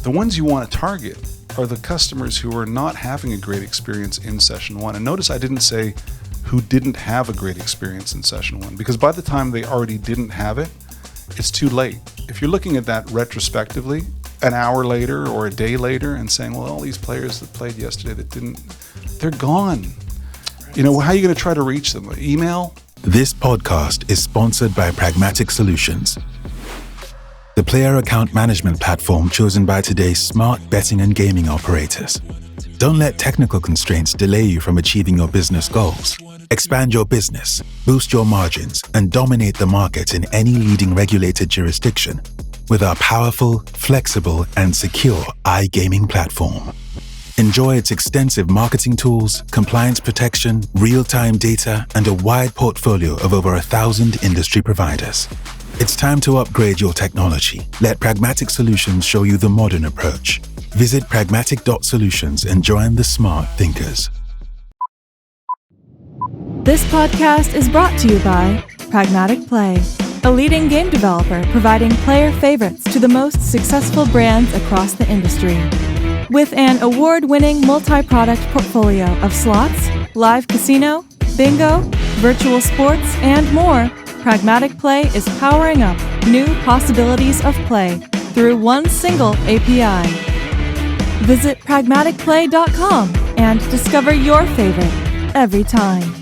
the ones you want to target are the customers who are not having a great experience in session one. And notice I didn't say who didn't have a great experience in session one, because by the time they already didn't have it, it's too late. If you're looking at that retrospectively, an hour later or a day later and saying, well, all these players that played yesterday that didn't, they're gone. Right. You know, how are you going to try to reach them? Email? This podcast is sponsored by Pragmatic Solutions, the player account management platform chosen by today's smart betting and gaming operators. Don't let technical constraints delay you from achieving your business goals. Expand your business, boost your margins, and dominate the market in any leading regulated jurisdiction with our powerful, flexible, and secure iGaming platform. Enjoy its extensive marketing tools, compliance protection, real-time data, and a wide portfolio of over 1,000 industry providers. It's time to upgrade your technology. Let Pragmatic Solutions show you the modern approach. Visit pragmatic.solutions and join the smart thinkers. This podcast is brought to you by Pragmatic Play, a leading game developer providing player favorites to the most successful brands across the industry. With an award-winning multi-product portfolio of slots, live casino, bingo, virtual sports, and more, Pragmatic Play is powering up new possibilities of play through one single API. Visit pragmaticplay.com and discover your favorite every time.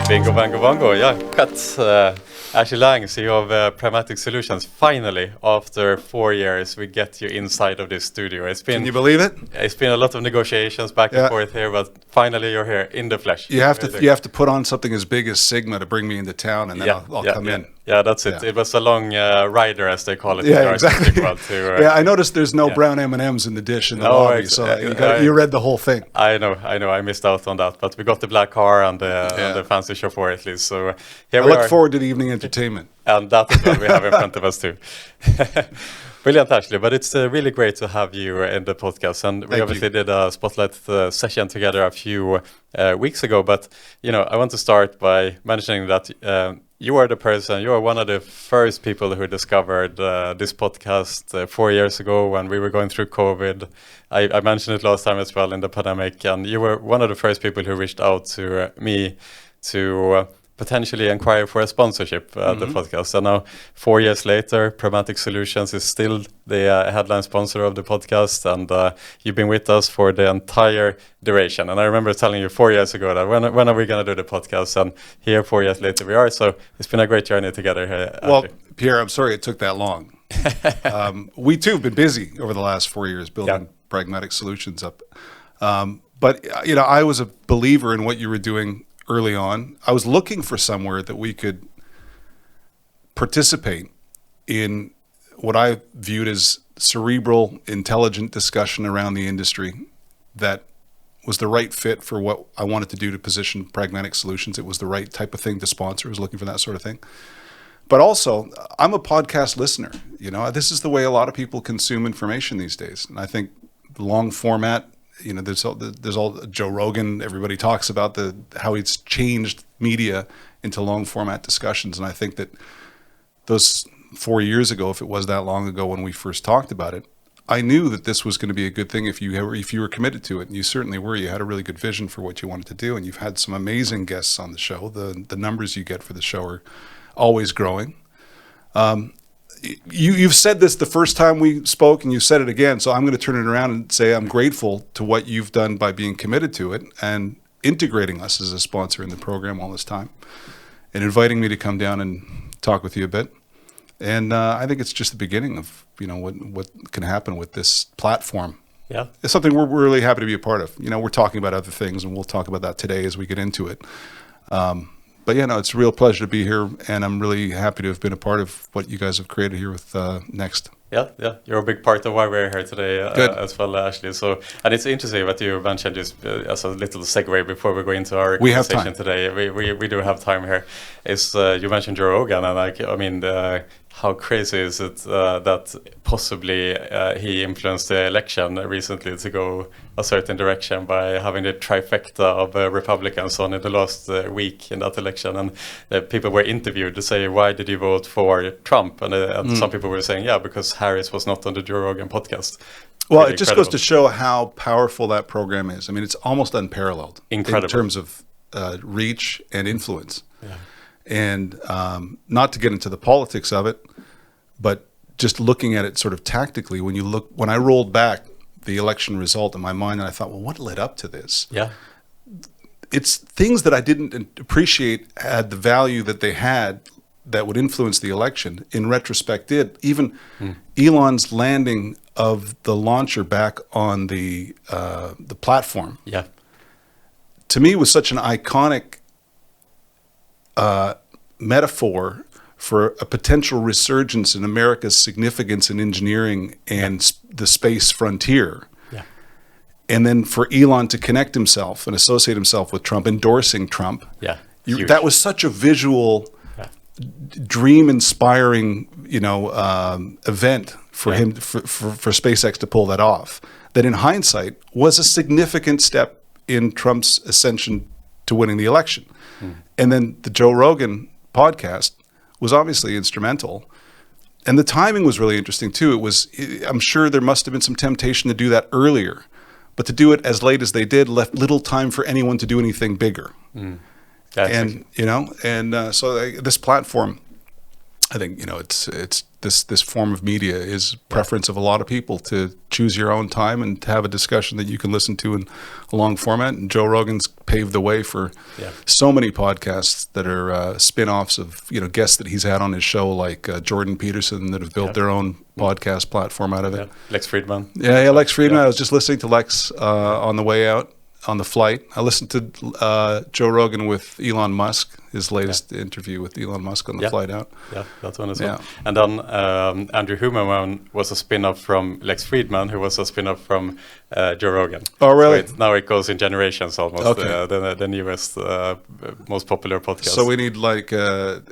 Bingo, bango, bongo. Yeah, cut. Ashley Lang, CEO of Pragmatic Solutions. Finally, after 4 years, we get you inside of this studio. Can you believe it? It's been a lot of negotiations back and forth here, but finally you're here in the flesh. You have to put on something as big as Sigma to bring me into town, and then I'll come in. Yeah, that's it. It was a long rider, as they call it. Yeah, exactly. I noticed there's no brown M&Ms in the dish in the lobby, so you read the whole thing. I know. I missed out on that, but we got the black car and the fancy chauffeur at least. So here we are. I look forward to the evening entertainment. And that is what we have in front of us too. Brilliant, Ashley. But it's really great to have you in the podcast. And we obviously did a spotlight session together a few weeks ago. But, I want to start by mentioning that you are one of the first people who discovered this podcast 4 years ago when we were going through COVID. I mentioned it last time as well in the pandemic. And you were one of the first people who reached out to me to potentially inquire for a sponsorship at the podcast. And now 4 years later, Pragmatic Solutions is still the headline sponsor of the podcast, and you've been with us for the entire duration. And I remember telling you 4 years ago that when are we going to do the podcast? And here 4 years later we are. So it's been a great journey together here. Well, Pierre, I'm sorry it took that long. We too have been busy over the last 4 years building Pragmatic Solutions up. But I was a believer in what you were doing early on. I was looking for somewhere that we could participate in what I viewed as cerebral, intelligent discussion around the industry that was the right fit for what I wanted to do to position Pragmatic Solutions. It was the right type of thing to sponsor. I was looking for that sort of thing. But also, I'm a podcast listener. This is the way a lot of people consume information these days. And I think long format, there's all Joe Rogan. Everybody talks about how he's changed media into long format discussions, and I think that those 4 years ago, if it was that long ago when we first talked about it, I knew that this was going to be a good thing if you were committed to it, and you certainly were. You had a really good vision for what you wanted to do, and you've had some amazing guests on the show. The numbers you get for the show are always growing. You've said this the first time we spoke, and you said it again, so I'm going to turn it around and say I'm grateful to what you've done by being committed to it and integrating us as a sponsor in the program all this time and inviting me to come down and talk with you a bit. And I think it's just the beginning of what can happen with this platform. Yeah, it's something we're really happy to be a part of. We're talking about other things, and we'll talk about that today as we get into it. But it's a real pleasure to be here, and I'm really happy to have been a part of what you guys have created here with Next. Yeah, you're a big part of why we're here today as well, Ashley. So, and it's interesting what you mentioned just as a little segue before we go into our conversation today. We do have time here. You mentioned Joe Rogan, and how crazy is it that possibly he influenced the election recently to go a certain direction by having the trifecta of Republicans on in the last week in that election, and people were interviewed to say, why did you vote for Trump? And some people were saying, yeah, because Harris was not on the Joe Rogan podcast. Well, Really it just incredible. goes to show how powerful that program is. I mean, it's almost unparalleled Incredible. in terms of reach and influence. Yeah. And not to get into the politics of it, but just looking at it sort of tactically, when I rolled back the election result in my mind, and I thought, well, what led up to this? Yeah. It's things that I didn't appreciate had the value that they had that would influence the election. In retrospect, did. Even Elon's landing of the launcher back on the platform, Yeah. to me, was such an iconic metaphor for a potential resurgence in America's significance in engineering and the space frontier. Yeah. And then for Elon to connect himself and associate himself with Trump, endorsing Trump. Yeah. Huge. That was such a visual, dream-inspiring, event for him, for SpaceX to pull that off. That in hindsight was a significant step in Trump's ascension to winning the election. And then the Joe Rogan podcast was obviously instrumental. And the timing was really interesting too. I'm sure there must have been some temptation to do that earlier, but to do it as late as they did left little time for anyone to do anything bigger. Yeah, And so this platform, I think, it's this form of media is preference of a lot of people to choose your own time and to have a discussion that you can listen to in a long format. And Joe Rogan's paved the way for so many podcasts that are spin-offs of, guests that he's had on his show, like Jordan Peterson, that have built their own podcast platform out of it. Lex Friedman. Yeah, Lex Friedman. I was just listening to Lex on the way out. On the flight, I listened to Joe Rogan with Elon Musk, his latest interview with Elon Musk on the flight out. Yeah, that one as well. And then Andrew Huberman was a spin-off from Lex Friedman, who was a spin-off from Joe Rogan. Oh, really? So now it goes in generations almost. Okay. The newest, most popular podcast. So we need like a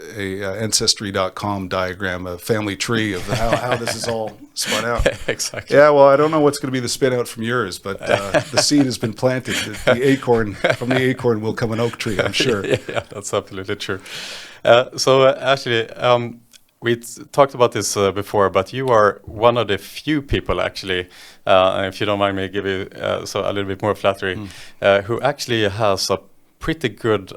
Ancestry.com diagram, a family tree of how this is all spun out. Exactly. Yeah, well, I don't know what's going to be the spin out from yours, but the seed has been planted. From the acorn will come an oak tree, I'm sure. Yeah, that's absolutely true. So actually, we talked about this before, but you are one of the few people actually, and if you don't mind me give you a little bit more flattery, who actually has a pretty good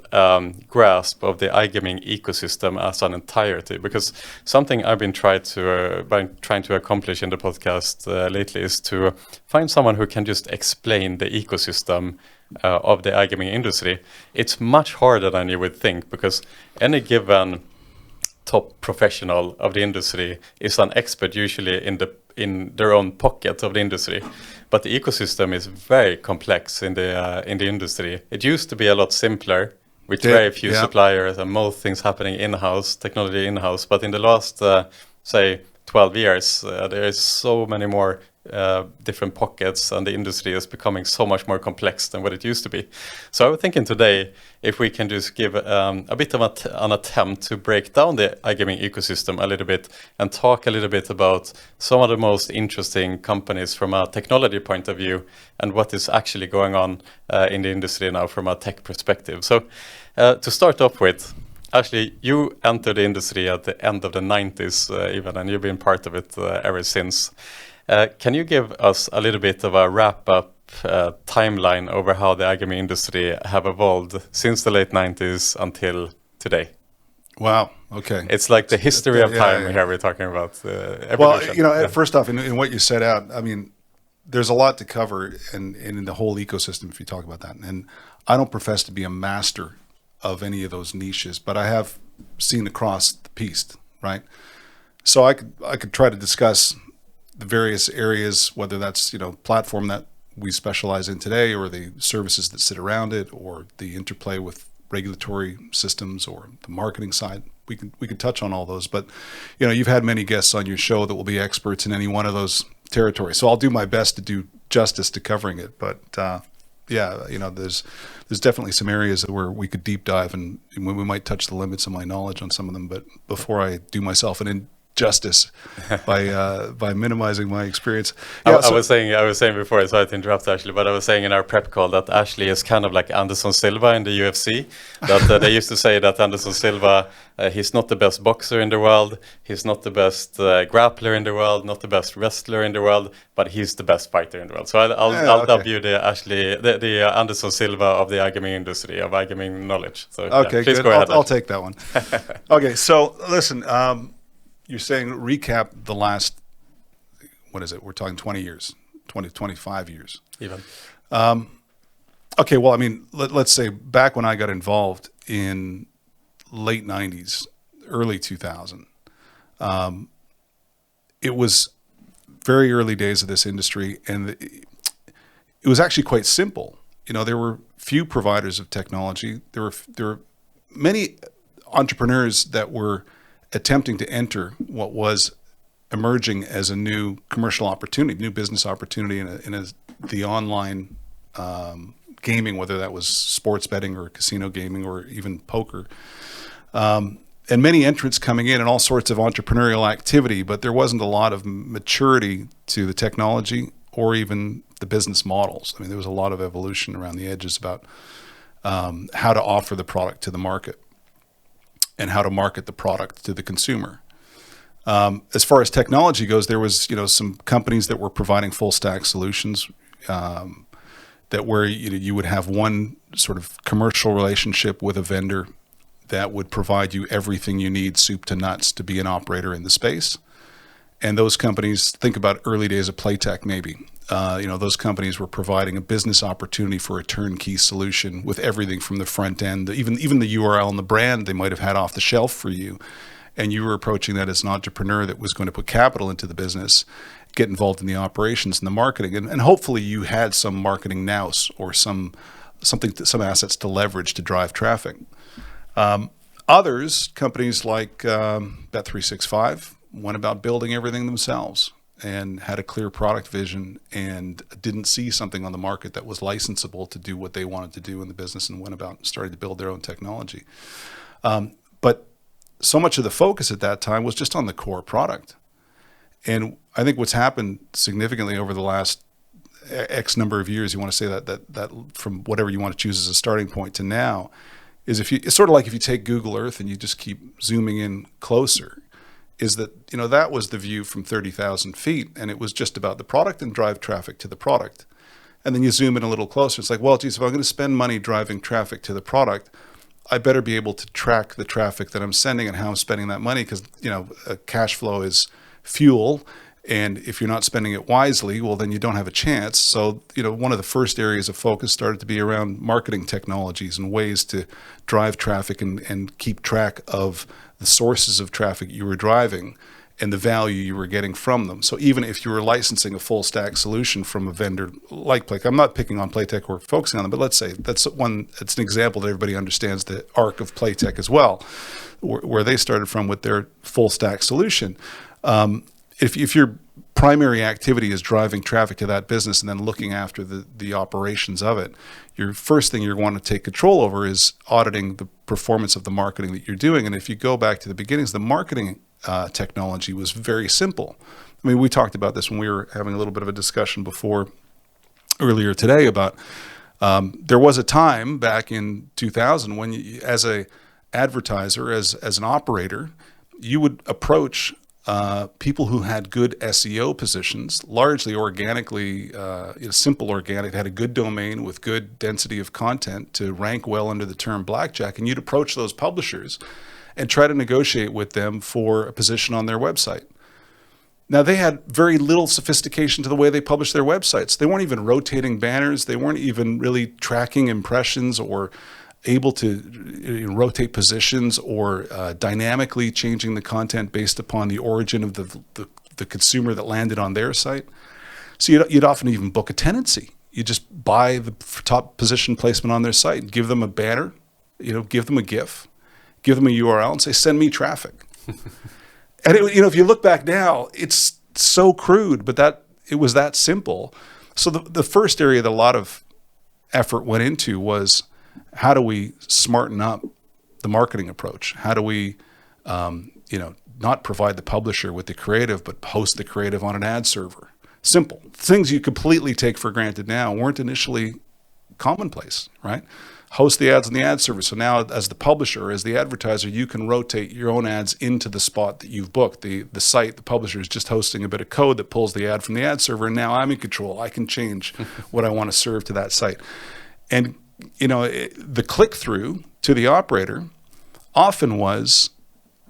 grasp of the iGaming ecosystem as an entirety. Because something I've been trying to accomplish in the podcast lately is to find someone who can just explain the ecosystem of the iGaming industry. It's much harder than you would think, because any given top professional of the industry is an expert usually in their own pocket of the industry, but the ecosystem is very complex in the industry. It used to be a lot simpler with very few suppliers and most things happening in-house, technology in-house. But in the last say 12 years, there is so many more different pockets, and the industry is becoming so much more complex than what it used to be. So I was thinking today, if we can just give a bit of an attempt to break down the iGaming ecosystem a little bit and talk a little bit about some of the most interesting companies from a technology point of view and what is actually going on in the industry now from a tech perspective. So to start off with, actually, you entered the industry at the end of the 90s even, and you've been part of it ever since. Can you give us a little bit of a wrap-up timeline over how the iGaming industry have evolved since the late 90s until today? Wow. Okay. It's like the history of time here we're talking about. Well, first off, in what you set out, I mean, there's a lot to cover in the whole ecosystem if you talk about that. And I don't profess to be a master of any of those niches, but I have seen across the piece, right? So I could try to discuss the various areas, whether that's, platform that we specialize in today, or the services that sit around it, or the interplay with regulatory systems, or the marketing side. We could touch on all those, but you've had many guests on your show that will be experts in any one of those territories. So I'll do my best to do justice to covering it. But there's definitely some areas where we could deep dive, and we might touch the limits of my knowledge on some of them. But before I do myself an justice by minimizing my experience. I was saying before, sorry to interrupt Ashley, but I was saying in our prep call that Ashley is kind of like Anderson Silva in the UFC. That they used to say that Anderson Silva, he's not the best boxer in the world, he's not the best grappler in the world, not the best wrestler in the world, but he's the best fighter in the world. So I'll dub you the Ashley, the Anderson Silva of the iGaming industry, of iGaming knowledge. So okay, please good. go ahead. I'll take that one. Okay, so listen, you're saying recap the last, what is it? We're talking 20 years, 25 years. Even. Okay, well, I mean, let's say back when I got involved in late 90s, early 2000, it was very early days of this industry, and it was actually quite simple. You know, there were few providers of technology. There were many entrepreneurs that were attempting to enter what was emerging as a new commercial opportunity, new business opportunity in the online gaming, whether that was sports betting or casino gaming or even poker. And many entrants coming in and all sorts of entrepreneurial activity, but there wasn't a lot of maturity to the technology or even the business models. I mean, there was a lot of evolution around the edges about how to offer the product to the market and how to market the product to the consumer. As far as technology goes, there was, some companies that were providing full stack solutions, that where you would have one sort of commercial relationship with a vendor that would provide you everything you need, soup to nuts, to be an operator in the space. And those companies, think about early days of Playtech maybe. Those companies were providing a business opportunity for a turnkey solution with everything from the front end, even the URL and the brand they might have had off the shelf for you. And you were approaching that as an entrepreneur that was going to put capital into the business, get involved in the operations and the marketing. And hopefully you had some marketing nous or some assets to leverage to drive traffic. Others, companies like Bet365, went about building everything themselves and had a clear product vision and didn't see something on the market that was licensable to do what they wanted to do in the business and went about and started to build their own technology. But so much of the focus at that time was just on the core product. And I think what's happened significantly over the last X number of years, you want to say that from whatever you want to choose as a starting point to now, is it's sort of like if you take Google Earth and you just keep zooming in closer, is that, that was the view from 30,000 feet, and it was just about the product and drive traffic to the product. And then you zoom in a little closer. It's like, well, geez, if I'm going to spend money driving traffic to the product, I better be able to track the traffic that I'm sending and how I'm spending that money, because, cash flow is fuel. And if you're not spending it wisely, well, then you don't have a chance. So, one of the first areas of focus started to be around marketing technologies and ways to drive traffic and keep track of the sources of traffic you were driving and the value you were getting from them. So even if you were licensing a full stack solution from a vendor like Playtech, I'm not picking on Playtech or focusing on them, but let's say it's an example that everybody understands the arc of Playtech as well, where they started from with their full stack solution. If your primary activity is driving traffic to that business and then looking after the operations of it, your first thing you want to take control over is auditing the performance of the marketing that you're doing. And if you go back to the beginnings, the marketing technology was very simple. I mean, we talked about this when we were having a little bit of a discussion earlier today about there was a time back in 2000 when you, as a advertiser, as an operator, you would approach people who had good SEO positions, largely organically, simple organic, had a good domain with good density of content to rank well under the term blackjack, and you'd approach those publishers and try to negotiate with them for a position on their website. Now, they had very little sophistication to the way they published their websites. They weren't even rotating banners. They weren't even really tracking impressions or able to rotate positions or dynamically changing the content based upon the origin of the consumer that landed on their site. So you'd often even book a tenancy. You just buy the top position placement on their site and give them a banner, give them a GIF, give them a URL and say, send me traffic. And if you look back now, it's so crude, but it was that simple. So the first area that a lot of effort went into was, how do we smarten up the marketing approach? How do we, not provide the publisher with the creative, but host the creative on an ad server. Simple. Things you completely take for granted now weren't initially commonplace, right? Host the ads on the ad server. So now as the publisher, as the advertiser, you can rotate your own ads into the spot that you've booked. The site, the publisher is just hosting a bit of code that pulls the ad from the ad server, and now I'm in control. I can change what I want to serve to that site. And the click-through to the operator often was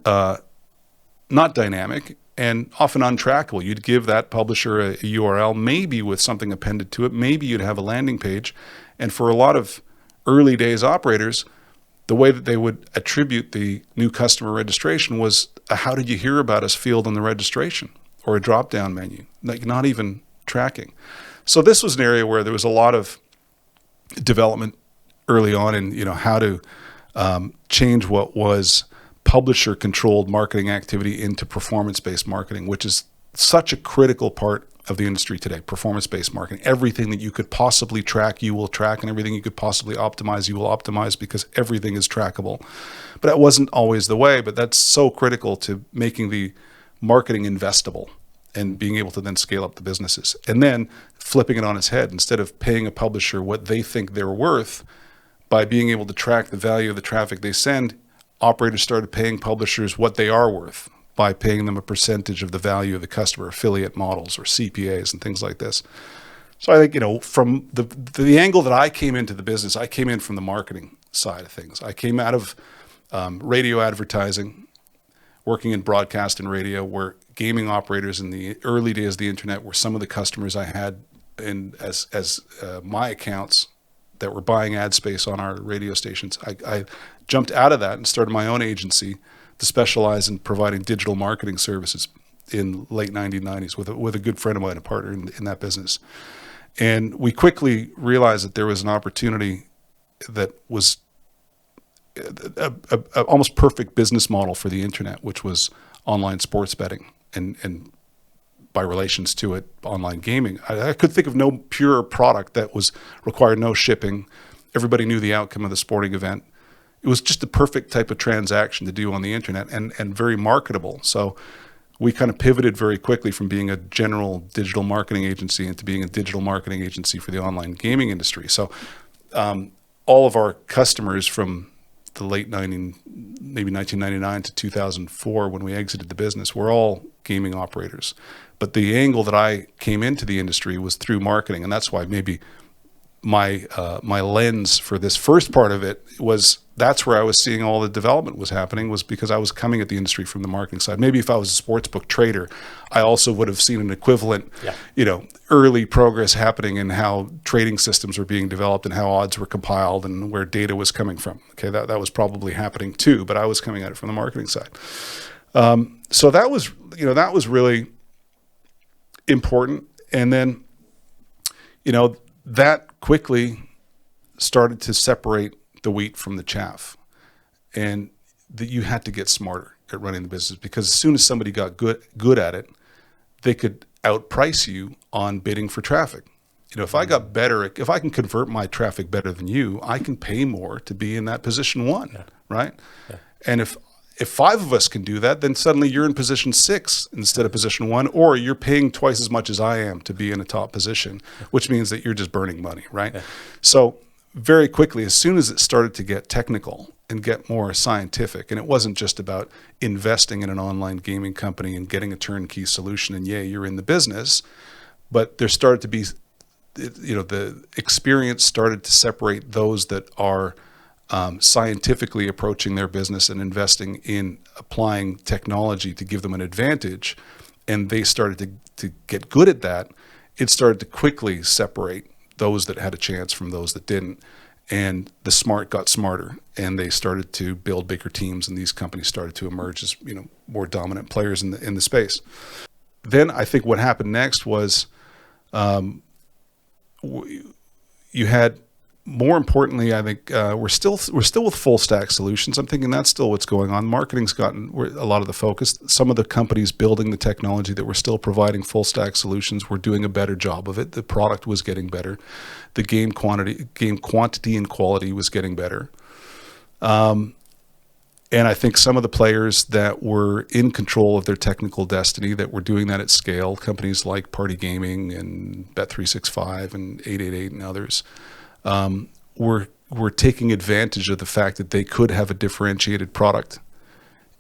not dynamic and often untrackable. You'd give that publisher a URL, maybe with something appended to it. Maybe you'd have a landing page. And for a lot of early days operators, the way that they would attribute the new customer registration was a "how did you hear about us" field on the registration, or a drop-down menu, like not even tracking. So this was an area where there was a lot of development early on in how to change what was publisher-controlled marketing activity into performance-based marketing, which is such a critical part of the industry today. Performance-based marketing. Everything that you could possibly track, you will track, and everything you could possibly optimize, you will optimize, because everything is trackable. But that wasn't always the way, but that's so critical to making the marketing investable and being able to then scale up the businesses. And then flipping it on its head, instead of paying a publisher what they think they're worth, by being able to track the value of the traffic they send, operators started paying publishers what they are worth, by paying them a percentage of the value of the customer, affiliate models or CPAs and things like this. So I think, from the angle that I came into the business, I came in from the marketing side of things. I came out of radio advertising, working in broadcast and radio, where gaming operators in the early days of the internet were some of the customers I had as my accounts that were buying ad space on our radio stations. I jumped out of that and started my own agency to specialize in providing digital marketing services in late 1990s with a good friend of mine, a partner in that business. And we quickly realized that there was an opportunity that was a almost perfect business model for the internet, which was online sports betting and by relations to it, online gaming. I could think of no pure product that required no shipping. Everybody knew the outcome of the sporting event. It was just the perfect type of transaction to do on the internet, and very marketable. So we kind of pivoted very quickly from being a general digital marketing agency into being a digital marketing agency for the online gaming industry. So all of our customers from the late maybe 1999 to 2004, when we exited the business, were all gaming operators. But the angle that I came into the industry was through marketing, and that's why maybe my lens for this first part of it was, that's where I was seeing all the development was happening, was because I was coming at the industry from the marketing side. Maybe if I was a sportsbook trader, I also would have seen an equivalent, early progress happening in how trading systems were being developed and how odds were compiled and where data was coming from. Okay, that was probably happening too, but I was coming at it from the marketing side. So that was really important. And then, that quickly started to separate the wheat from the chaff, and that you had to get smarter at running the business, because as soon as somebody got good at it, they could outprice you on bidding for traffic. If I got better, if I can convert my traffic better than you, I can pay more to be in that position 1, right? Yeah. And if 5 of us can do that, then suddenly you're in position 6 instead of position 1, or you're paying twice as much as I am to be in a top position, which means that you're just burning money, right? Yeah. So very quickly, as soon as it started to get technical and get more scientific, and it wasn't just about investing in an online gaming company and getting a turnkey solution and yay, you're in the business, but there started to be, the experience started to separate those that are scientifically approaching their business and investing in applying technology to give them an advantage, and they started to get good at that. It started to quickly separate those that had a chance from those that didn't, and the smart got smarter, and they started to build bigger teams, and these companies started to emerge as more dominant players in the space. Then I think what happened next was you had, more importantly, I think we're still with full stack solutions. I'm thinking that's still what's going on. Marketing's gotten a lot of the focus. Some of the companies building the technology that were still providing full stack solutions were doing a better job of it. The product was getting better. The game quantity and quality was getting better. And I think some of the players that were in control of their technical destiny, that were doing that at scale, companies like Party Gaming and Bet365 and 888 and others, were taking advantage of the fact that they could have a differentiated product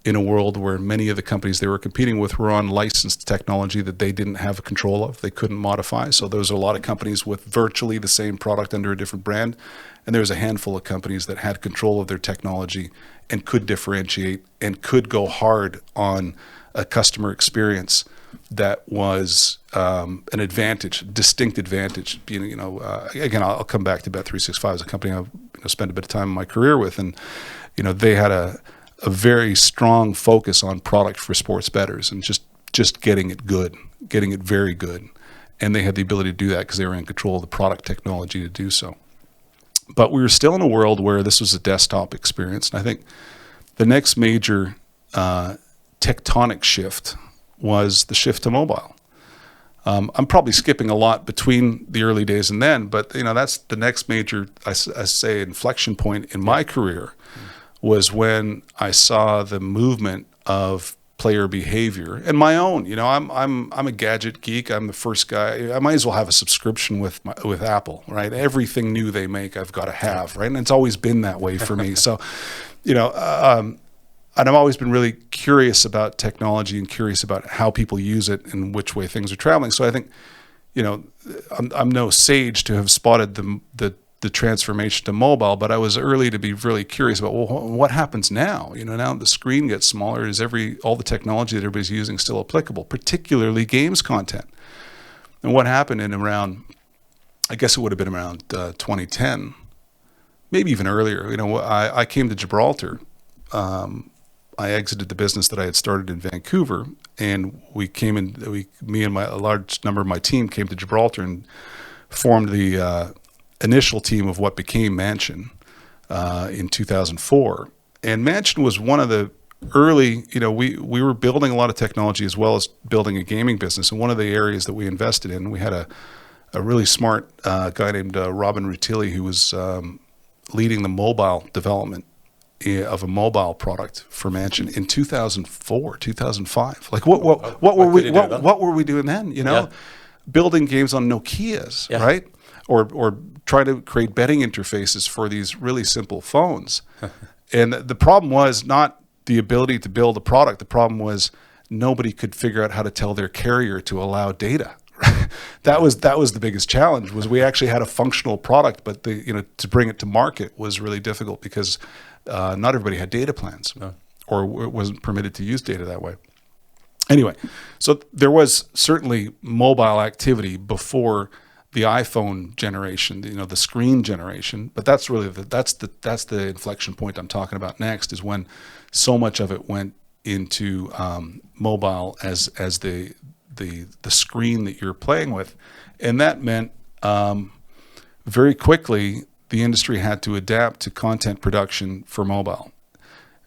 in a world where many of the companies they were competing with were on licensed technology that they didn't have control of, they couldn't modify. So there's a lot of companies with virtually the same product under a different brand, and there's a handful of companies that had control of their technology and could differentiate and could go hard on a customer experience that was an advantage, distinct advantage. Again, I'll come back to Bet365 as a company I've spent a bit of time in my career with, and they had a very strong focus on product for sports bettors and just getting it good, getting it very good. And they had the ability to do that because they were in control of the product technology to do so. But we were still in a world where this was a desktop experience. And I think the next major tectonic shift was the shift to mobile. I'm probably skipping a lot between the early days and then, but that's the next major, I say, inflection point in my career. Was when I saw the movement of player behavior and my own. I'm a gadget geek. I'm the first guy. I might as well have a subscription with Apple, right? Everything new they make, I've got to have, right? And it's always been that way for me. So, and I've always been really curious about technology and curious about how people use it and which way things are traveling. So I think, I'm no sage to have spotted the transformation to mobile, but I was early to be really curious about, well, what happens now? Now the screen gets smaller. Is all the technology that everybody's using still applicable, particularly games content? And what happened in around, I guess it would have been around 2010, maybe even earlier. I came to Gibraltar. I exited the business that I had started in Vancouver, and me and a large number of my team came to Gibraltar and formed the initial team of what became Mansion in 2004. And Mansion was one of the early, we were building a lot of technology as well as building a gaming business. And one of the areas that we invested in, we had a really smart guy named Robin Rutilli who was leading the mobile development of a mobile product for Mansion in 2004, 2005. Like what were we doing then? Building games on Nokias, right? Or try to create betting interfaces for these really simple phones. And the problem was not the ability to build a product. The problem was nobody could figure out how to tell their carrier to allow data. That was the biggest challenge. Was we actually had a functional product, but to bring it to market was really difficult because not everybody had data plans or wasn't permitted to use data that way. Anyway, so there was certainly mobile activity before the iPhone generation, the screen generation, but that's really that's the inflection point I'm talking about next, is when so much of it went into mobile as the screen that you're playing with, and that meant very quickly the industry had to adapt to content production for mobile.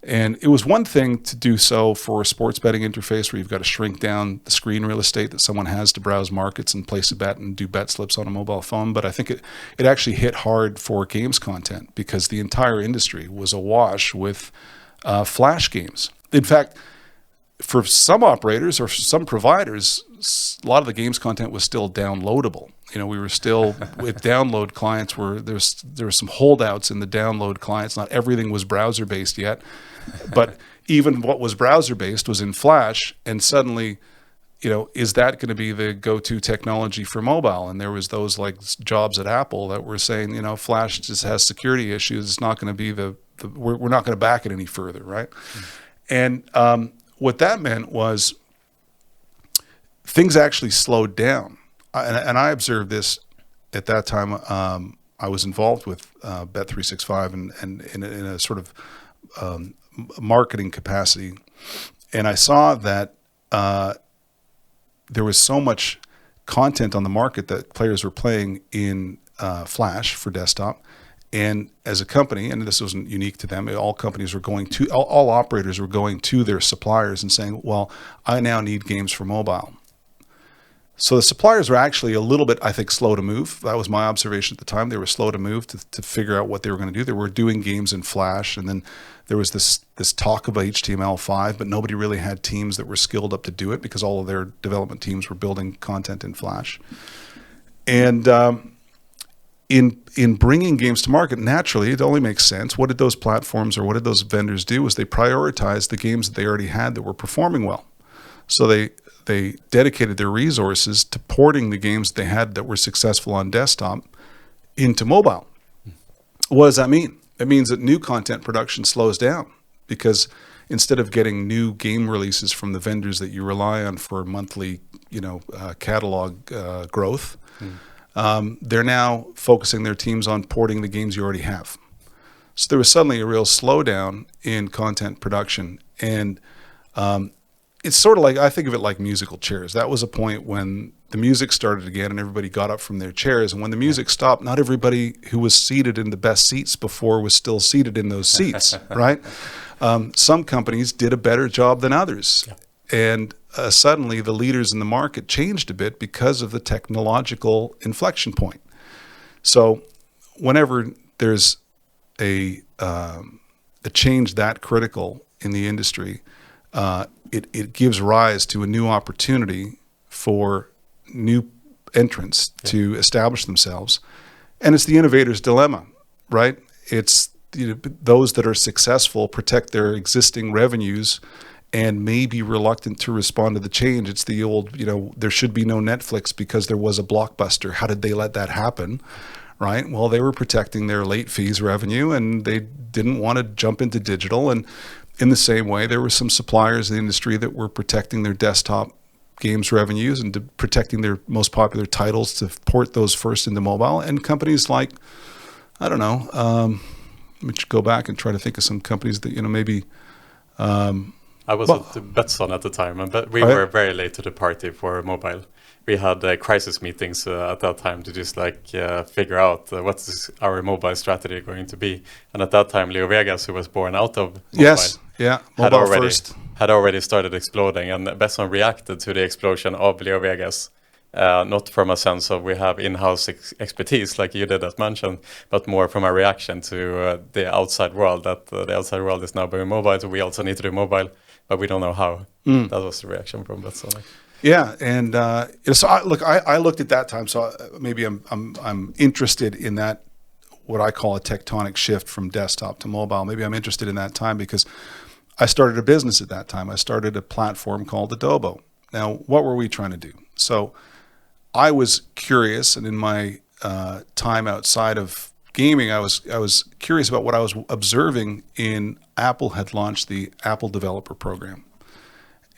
And it was one thing to do so for a sports betting interface where you've got to shrink down the screen real estate that someone has to browse markets and place a bet and do bet slips on a mobile phone. But I think it actually hit hard for games content because the entire industry was awash with flash games. In fact, for some operators or some providers, a lot of the games content was still downloadable. We were still with download clients where there were some holdouts in the download clients. Not everything was browser based yet, but even what was browser based was in Flash. And suddenly, is that going to be the go-to technology for mobile? And there was those like jobs at Apple that were saying, Flash just has security issues. It's not going to be we're not going to back it any further, right? And what that meant was things actually slowed down. And I observed this at that time. I was involved with Bet365 and in a sort of marketing capacity. And I saw that there was so much content on the market that players were playing in Flash for desktop. And as a company, and this wasn't unique to them, all companies were all operators were going to their suppliers and saying, well, I now need games for mobile. So the suppliers were actually a little bit, I think, slow to move. That was my observation at the time. They were slow to move to figure out what they were going to do. They were doing games in Flash, and then there was this talk of HTML5, but nobody really had teams that were skilled up to do it because all of their development teams were building content in Flash. And in bringing games to market, naturally, it only makes sense. What did those platforms or what did those vendors do? Was they prioritized the games that they already had that were performing well. So they dedicated their resources to porting the games they had that were successful on desktop into mobile. What does that mean? It means that new content production slows down because instead of getting new game releases from the vendors that you rely on for monthly, catalog growth, they're now focusing their teams on porting the games you already have. So there was suddenly a real slowdown in content production, and it's sort of like, I think of it like musical chairs. That was a point when the music started again and everybody got up from their chairs. And when the music stopped, not everybody who was seated in the best seats before was still seated in those seats, right? Some companies did a better job than others. Yeah. And suddenly the leaders in the market changed a bit because of the technological inflection point. So whenever there's a change that critical in the industry, it gives rise to a new opportunity for new entrants to establish themselves. And it's the innovator's dilemma, right? It's those that are successful protect their existing revenues and may be reluctant to respond to the change. It's the old, there should be no Netflix because there was a Blockbuster. How did they let that happen? Right? Well, they were protecting their late fees revenue and they didn't want to jump into digital. And in the same way, there were some suppliers in the industry that were protecting their desktop games revenues and protecting their most popular titles to port those first into mobile. And companies like, I don't know, let me go back and try to think of some companies that, maybe... I was at Betsson at the time, but we were very late to the party for mobile. We had crisis meetings at that time to just figure out what's our mobile strategy going to be. And at that time, Leo Vegas, who was born out of mobile, had already started exploding. And Betsson reacted to the explosion of Leo Vegas, not from a sense of we have in-house expertise like you did as mentioned, but more from a reaction to the outside world, that the outside world is now doing mobile, so we also need to do mobile, but we don't know how. That was the reaction from Betsson. Yeah, and so I looked at that time. So maybe I'm interested in that, what I call a tectonic shift from desktop to mobile. Maybe I'm interested in that time because I started a business at that time. I started a platform called Adobo. Now, what were we trying to do? So I was curious, and in my time outside of gaming, I was curious about what I was observing in Apple had launched the Apple Developer Program.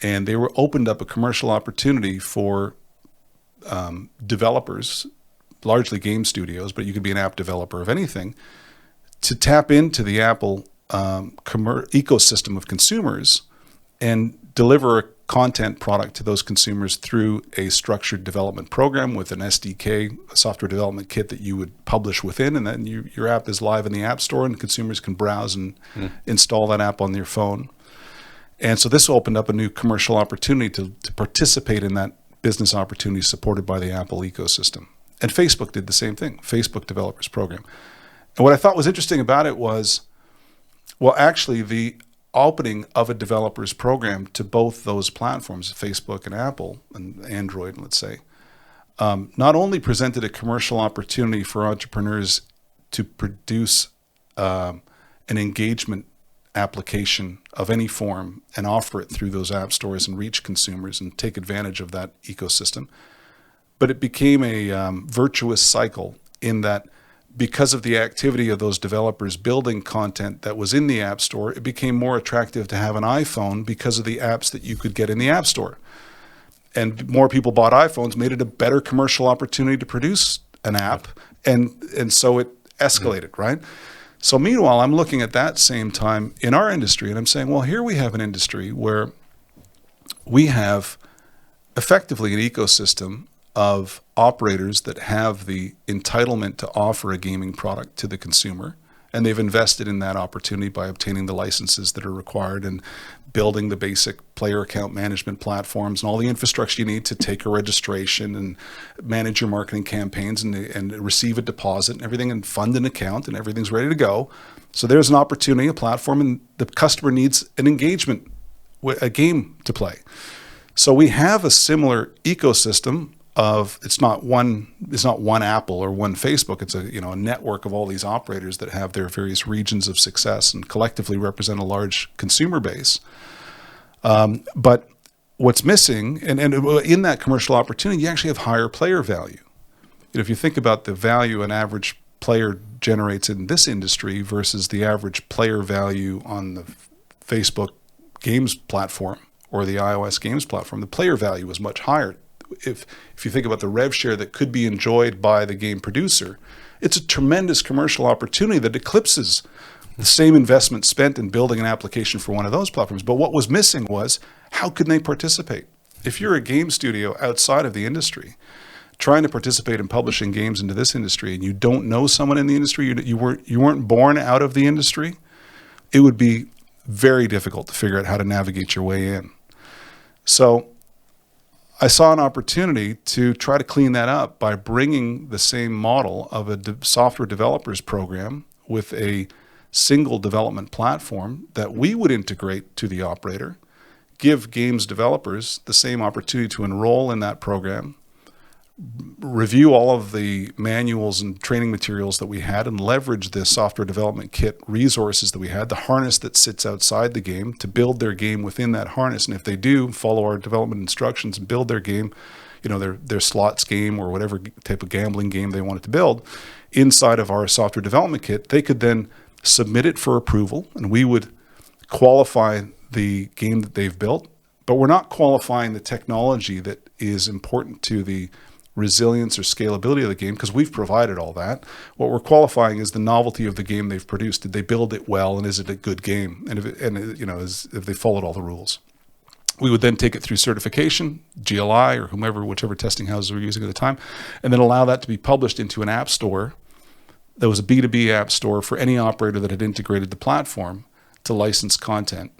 And they opened up a commercial opportunity for developers, largely game studios, but you could be an app developer of anything, to tap into the Apple ecosystem of consumers and deliver a content product to those consumers through a structured development program with an SDK, a software development kit that you would publish within, and then your app is live in the App Store and consumers can browse and install that app on their phone. And so this opened up a new commercial opportunity to participate in that business opportunity supported by the Apple ecosystem. And Facebook did the same thing, Facebook Developers Program. And what I thought was interesting about it was, well, actually the opening of a developers program to both those platforms, Facebook and Apple and Android, let's say, not only presented a commercial opportunity for entrepreneurs to produce an engagement application of any form and offer it through those app stores and reach consumers and take advantage of that ecosystem. But it became a virtuous cycle in that because of the activity of those developers building content that was in the App Store, it became more attractive to have an iPhone because of the apps that you could get in the App Store. And more people bought iPhones, made it a better commercial opportunity to produce an app. And so it escalated, right? So meanwhile, I'm looking at that same time in our industry and I'm saying, well, here we have an industry where we have effectively an ecosystem of operators that have the entitlement to offer a gaming product to the consumer And they've invested in that opportunity by obtaining the licenses that are required and building the basic player account management platforms and all the infrastructure you need to take a registration and manage your marketing campaigns and receive a deposit and everything and fund an account and everything's ready to go. So there's an opportunity, a platform, and the customer needs an engagement, a game to play. So we have a similar ecosystem of it's not one Apple or one Facebook. It's a network of all these operators that have their various regions of success and collectively represent a large consumer base. But what's missing, and in that commercial opportunity, you actually have higher player value. If you think about the value an average player generates in this industry versus the average player value on the Facebook games platform or the iOS games platform, the player value is much higher. If you think about the rev share that could be enjoyed by the game producer, it's a tremendous commercial opportunity that eclipses the same investment spent in building an application for one of those platforms. But what was missing was, how can they participate? If you're a game studio outside of the industry, trying to participate in publishing games into this industry, and you don't know someone in the industry, you weren't born out of the industry, it would be very difficult to figure out how to navigate your way in. So I saw an opportunity to try to clean that up by bringing the same model of a software developers program with a single development platform that we would integrate to the operator, give games developers the same opportunity to enroll in that program, review all of the manuals and training materials that we had, and leverage the software development kit resources that we had, the harness that sits outside the game, to build their game within that harness. And if they do follow our development instructions and build their game, their slots game or whatever type of gambling game they wanted to build inside of our software development kit, they could then submit it for approval, and we would qualify the game that they've built. But we're not qualifying the technology that is important to the resilience or scalability of the game, because we've provided all that. What we're qualifying is the novelty of the game they've produced. Did they build it well, and is it a good game? And if they followed all the rules. We would then take it through certification, GLI or whichever testing houses we're using at the time, and then allow that to be published into an app store that was a B2B app store for any operator that had integrated the platform to license content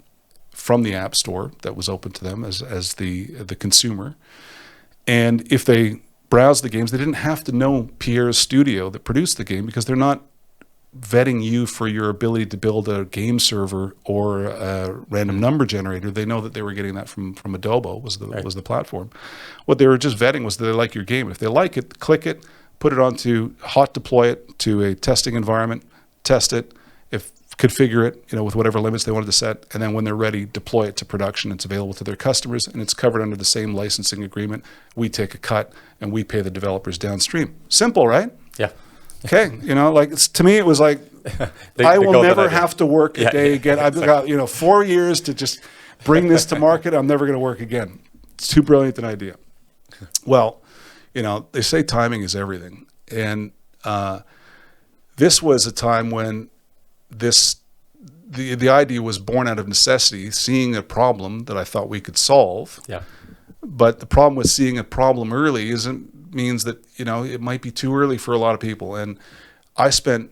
from the app store that was open to them as the consumer. And if they browse the games, they didn't have to know Pierre's studio that produced the game, because they're not vetting you for your ability to build a game server or a random number generator. They know that they were getting that from Adobe was the platform. What they were just vetting was that they like your game. If they like it, click it, put it onto hot deploy it to a testing environment, test it, configure it, with whatever limits they wanted to set, and then when they're ready, deploy it to production. It's available to their customers, and it's covered under the same licensing agreement. We take a cut, and we pay the developers downstream. Simple, right? Yeah. Okay, to me it was like, I will never have to work a day again. I've got 4 years to just bring this to market. I'm never going to work again. It's too brilliant an idea. Well, they say timing is everything, and this was a time when the idea was born out of necessity, seeing a problem that I thought we could solve. Yeah. But the problem with seeing a problem early means that it might be too early for a lot of people. And I spent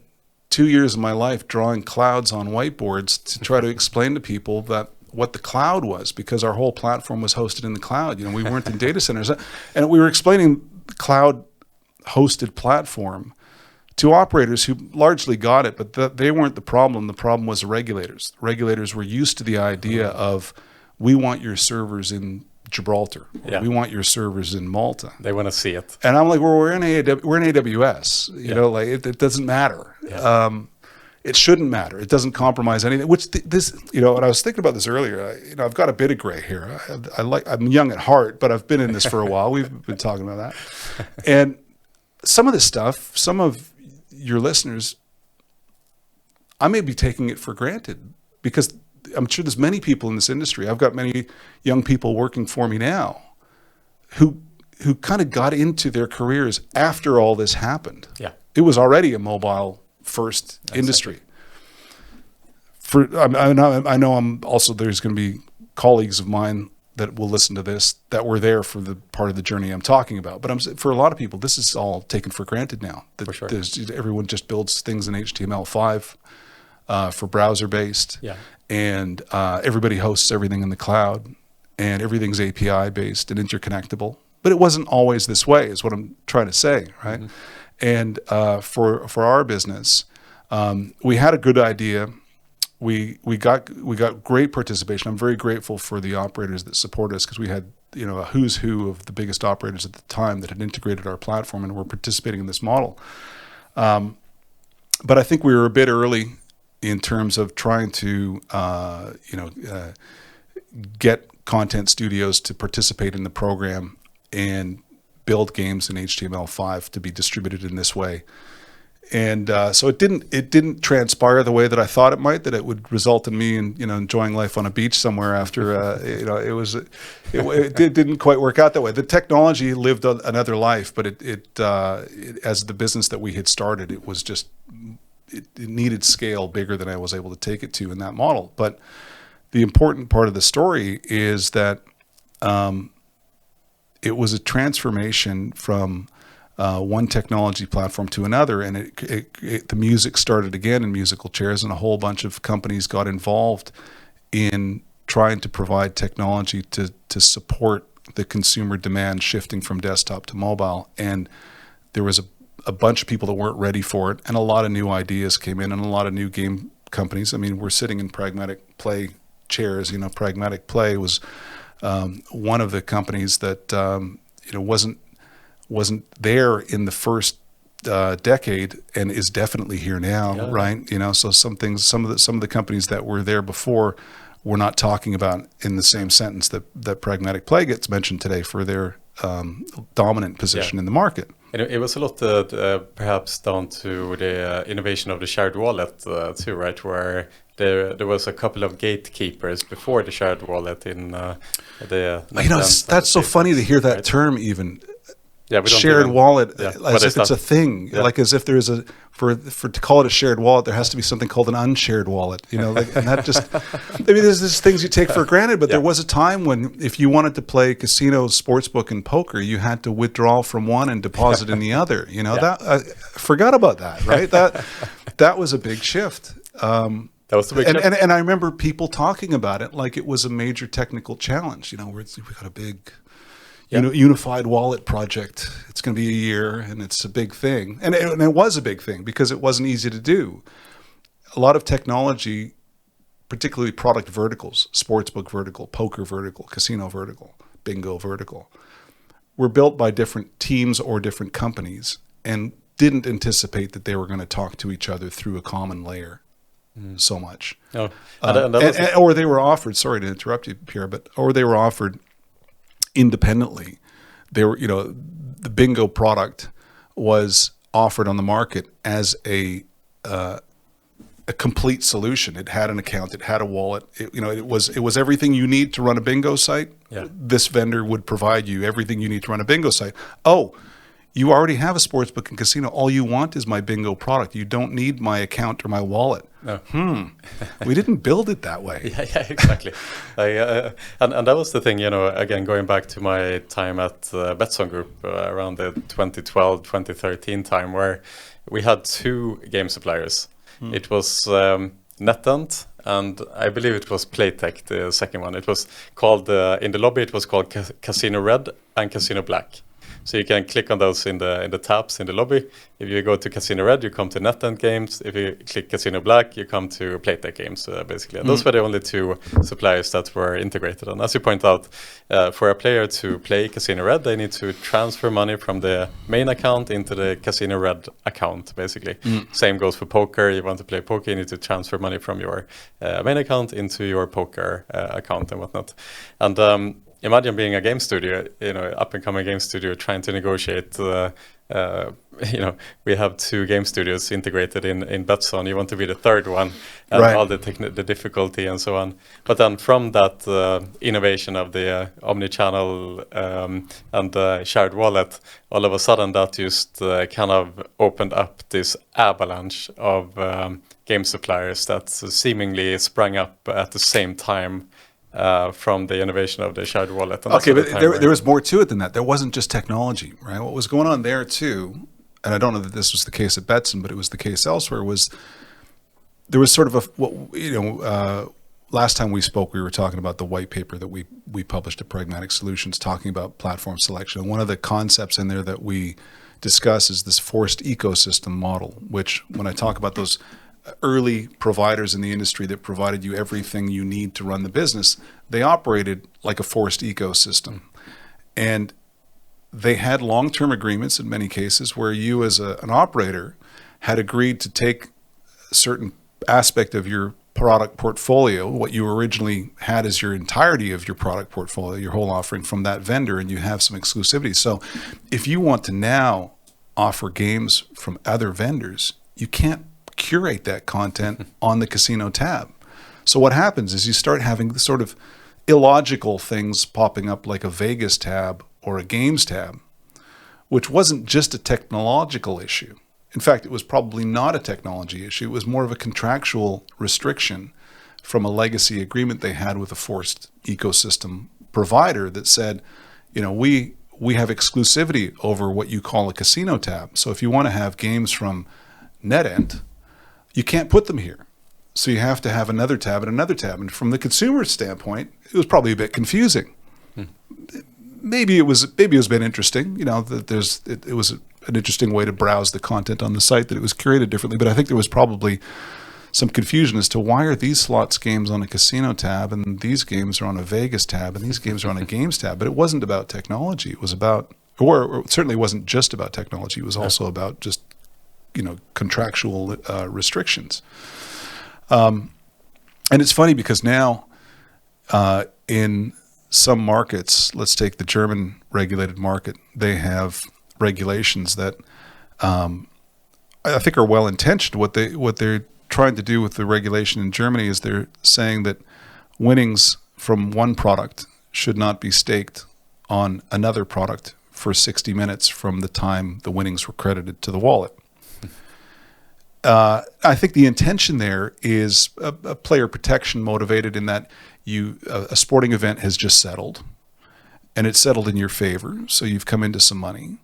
2 years of my life drawing clouds on whiteboards to try to explain to people that what the cloud was, because our whole platform was hosted in the cloud. We weren't in data centers, and we were explaining the cloud hosted platform to operators who largely got it, but they weren't the problem. The problem was the regulators. The regulators were used to the idea of, we want your servers in Gibraltar. Yeah. We want your servers in Malta. They want to see it. And I'm like, well, we're in AWS. It doesn't matter. Yeah. It shouldn't matter. It doesn't compromise anything. Which and I was thinking about this earlier. I've got a bit of gray hair. I'm young at heart, but I've been in this for a while. We've been talking about that. And some of this stuff, some of your listeners, I may be taking it for granted, because I'm sure there's many people in this industry. I've got many young people working for me now who kind of got into their careers after all this happened. Yeah. It was already a mobile first industry. I know I'm also, there's going to be colleagues of mine that will listen to this that were there for the part of the journey I'm talking about. But for a lot of people, this is all taken for granted now. For sure. Everyone just builds things in HTML5 for browser-based, and everybody hosts everything in the cloud, and everything's API-based and interconnectable. But it wasn't always this way, is what I'm trying to say, right? And for our business, we had a good idea. We got great participation. I'm very grateful for the operators that support us, because we had a who's who of the biggest operators at the time that had integrated our platform and were participating in this model. But I think we were a bit early in terms of trying to get content studios to participate in the program and build games in HTML5 to be distributed in this way. And so it didn't transpire the way that I thought it might, that it would result in me enjoying life on a beach somewhere after it didn't quite work out that way. The technology lived another life, but it as the business that we had started, it was just it needed scale bigger than I was able to take it to in that model. But the important part of the story is that it was a transformation from one technology platform to another, and the music started again in musical chairs, and a whole bunch of companies got involved in trying to provide technology to support the consumer demand shifting from desktop to mobile. And there was a bunch of people that weren't ready for it, and a lot of new ideas came in, and a lot of new game companies. I mean, we're sitting in Pragmatic Play chairs. Pragmatic Play was one of the companies that wasn't there in the first decade and is definitely here now, right? So some of the companies that were there before, we're not talking about in the same sentence that Pragmatic Play gets mentioned today for their dominant position in the market. And it was a lot perhaps down to the innovation of the shared wallet too, right? Where there was a couple of gatekeepers before the shared wallet in the... that's so funny to hear that term even. Yeah, shared wallet, as if it's a thing, like as if there's to call it a shared wallet, there has to be something called an unshared wallet, and that just, there's these things you take for granted, but there was a time when if you wanted to play casino, sportsbook, and poker, you had to withdraw from one and deposit in the other, that, forgot about that, right? That was a big shift. That was a big shift. And I remember people talking about it like it was a major technical challenge, we got a big... unified wallet project. It's going to be a year, and it's a big thing. And it was a big thing because it wasn't easy to do. A lot of technology, particularly product verticals, sportsbook vertical, poker vertical, casino vertical, bingo vertical, were built by different teams or different companies and didn't anticipate that they were going to talk to each other through a common layer so much. Oh. Or they were offered, sorry to interrupt you, Pierre, or they were offered independently. They were, the bingo product was offered on the market as a complete solution. It had an account, it had a wallet. It was everything you need to run a bingo site. Yeah. This vendor would provide you everything you need to run a bingo site. Oh, you already have a sportsbook and casino. All you want is my bingo product. You don't need my account or my wallet. No. We didn't build it that way. Yeah, exactly. And that was the thing, again, going back to my time at Betsson Group around the 2012, 2013 time, where we had two game suppliers. It was NetEnt, and I believe it was Playtech, the second one. It was called, in the lobby, it was called Casino Red and Casino Black. So you can click on those in the tabs in the lobby. If you go to Casino Red, you come to NetEnt games. If you click Casino Black, you come to Playtech games, basically. And those were the only two suppliers that were integrated. And as you point out, for a player to play Casino Red, they need to transfer money from the main account into the Casino Red account, basically. Same goes for poker. You want to play poker, you need to transfer money from your main account into your poker account and whatnot. And imagine being a game studio, up-and-coming game studio, trying to negotiate. We have two game studios integrated in Betsson. You want to be the third one, and all the difficulty and so on. But then from that innovation of the omni-channel and the shared wallet, all of a sudden that just kind of opened up this avalanche of game suppliers that seemingly sprang up at the same time from the innovation of the shared wallet. And Okay, but there was more to it than that. There wasn't just technology, right? What was going on there too, and I don't know that this was the case at Betson, but it was the case elsewhere, was there was sort of last time we spoke, we were talking about the white paper that we published at Pragmatic Solutions talking about platform selection. And one of the concepts in there that we discuss is this forced ecosystem model, which when I talk about those early providers in the industry that provided you everything you need to run the business, they operated like a forced ecosystem. And they had long-term agreements in many cases where you as an operator had agreed to take a certain aspect of your product portfolio, what you originally had as your entirety of your product portfolio, your whole offering from that vendor, and you have some exclusivity. So if you want to now offer games from other vendors, you can't curate that content on the casino tab. So what happens is you start having sort of illogical things popping up like a Vegas tab or a games tab, which wasn't just a technological issue. In fact, it was probably not a technology issue. It was more of a contractual restriction from a legacy agreement they had with a forced ecosystem provider that said, we have exclusivity over what you call a casino tab. So if you want to have games from NetEnt, you can't put them here. So you have to have another tab and another tab. And from the consumer standpoint, it was probably a bit confusing. Maybe it was a bit interesting, that it was an interesting way to browse the content on the site, that it was curated differently. But I think there was probably some confusion as to why are these slots games on a casino tab and these games are on a Vegas tab and these games are on a games tab. But it wasn't about technology. It was about, or it certainly wasn't just about technology. It was also about just, contractual restrictions. And it's funny because now in some markets, let's take the German regulated market, they have regulations that I think are well intentioned. What they're trying to do with the regulation in Germany is they're saying that winnings from one product should not be staked on another product for 60 minutes from the time the winnings were credited to the wallet. I think the intention there is a player protection motivated in that a sporting event has just settled, and it's settled in your favor, so you've come into some money.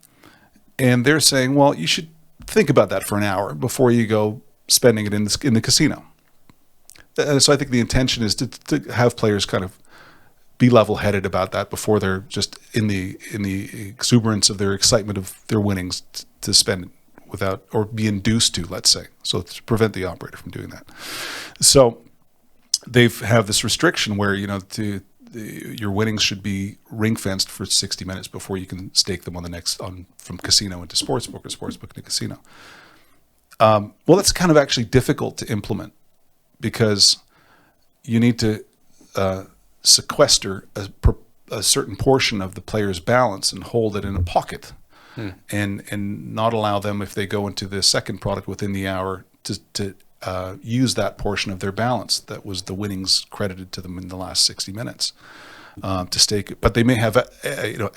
And they're saying, well, you should think about that for an hour before you go spending it in the casino. So I think the intention is to have players kind of be level-headed about that before they're just in the exuberance of their excitement of their winnings to spend it without, or be induced to, let's say, so to prevent the operator from doing that. So they have this restriction where your winnings should be ring-fenced for 60 minutes before you can stake them from casino into sportsbook or sportsbook into casino. Well, that's kind of actually difficult to implement because you need to sequester a certain portion of the player's balance and hold it in a pocket. And not allow them, if they go into the second product within the hour, to use that portion of their balance that was the winnings credited to them in the last 60 minutes to stake it. But they may have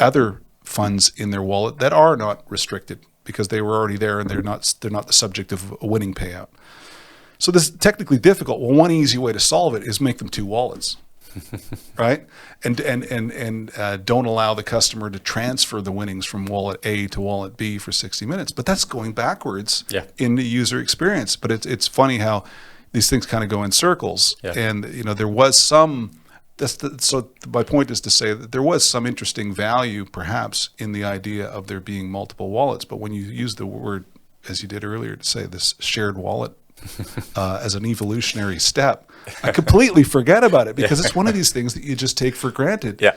other funds in their wallet that are not restricted because they were already there and they're not the subject of a winning payout. So this is technically difficult. Well, one easy way to solve it is make them two wallets. Right? And don't allow the customer to transfer the winnings from wallet A to wallet B for 60 minutes. But that's going backwards in the user experience. But it's funny how these things kind of go in circles. Yeah. And there was some. So my point is to say that there was some interesting value, perhaps, in the idea of there being multiple wallets. But when you use the word, as you did earlier, to say this shared wallet as an evolutionary step, I completely forget about it because it's one of these things that you just take for granted. Yeah.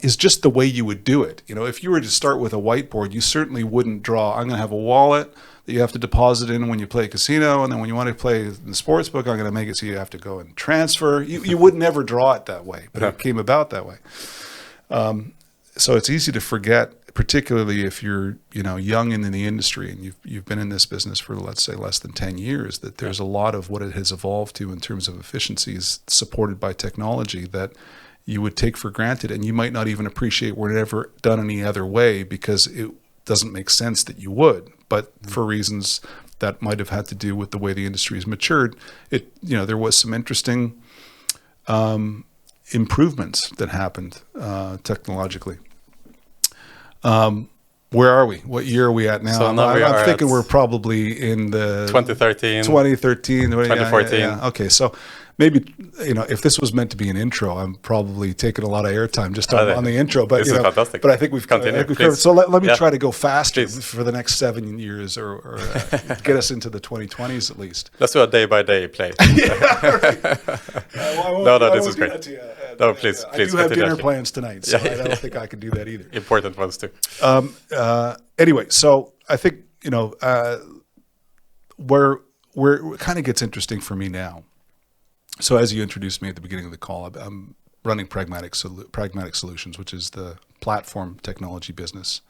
Is just the way you would do it. If you were to start with a whiteboard, you certainly wouldn't draw, I'm going to have a wallet that you have to deposit in when you play casino, and then when you want to play in the sports book, I'm going to make it so you have to go and transfer. You would never draw it that way, but it came about that way. So it's easy to forget, particularly if you're young in the industry and you've been in this business for, let's say, less than 10 years, that there's a lot of what it has evolved to in terms of efficiencies supported by technology that you would take for granted, and you might not even appreciate were never done any other way because it doesn't make sense that you would. But for reasons that might have had to do with the way the industry has matured, there was some interesting improvements that happened technologically. Where are we? What year are we at now? So now I'm thinking we're probably in the 2013, 2014. Yeah. Okay, so maybe, if this was meant to be an intro, I'm probably taking a lot of airtime just on the intro. But this is fantastic. But I think we've continued. So let me try to go faster for the next 7 years, or get us into the 2020s at least. Let's do a day-by-day play. This is great. No, please. I do have dinner plans tonight, so I don't think I can do that either. Important ones too. Anyway, so I think, where it kind of gets interesting for me now. So as you introduced me at the beginning of the call, I'm running Pragmatic Solutions, which is the platform technology business,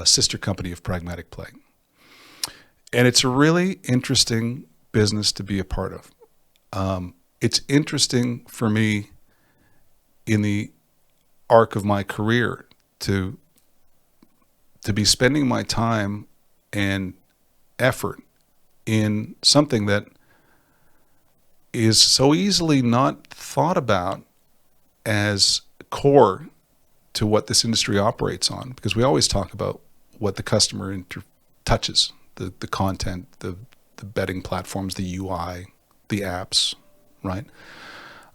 sister company of Pragmatic Play. And it's a really interesting business to be a part of. It's interesting for me in the arc of my career to be spending my time and effort in something that is so easily not thought about as core to what this industry operates on, because we always talk about what the customer touches, the content, the betting platforms, the UI, the apps, right?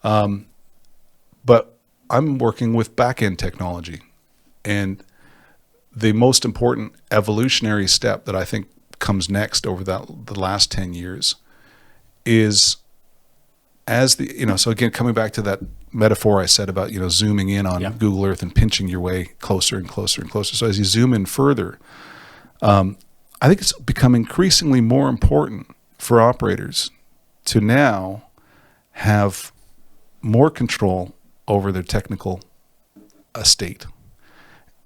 But I'm working with back-end technology, and the most important evolutionary step that I think comes next over the last 10 years is so again, coming back to that metaphor I said about, zooming in on Google Earth and pinching your way closer and closer and closer. So as you zoom in further, I think it's become increasingly more important for operators to now have more control over their technical estate.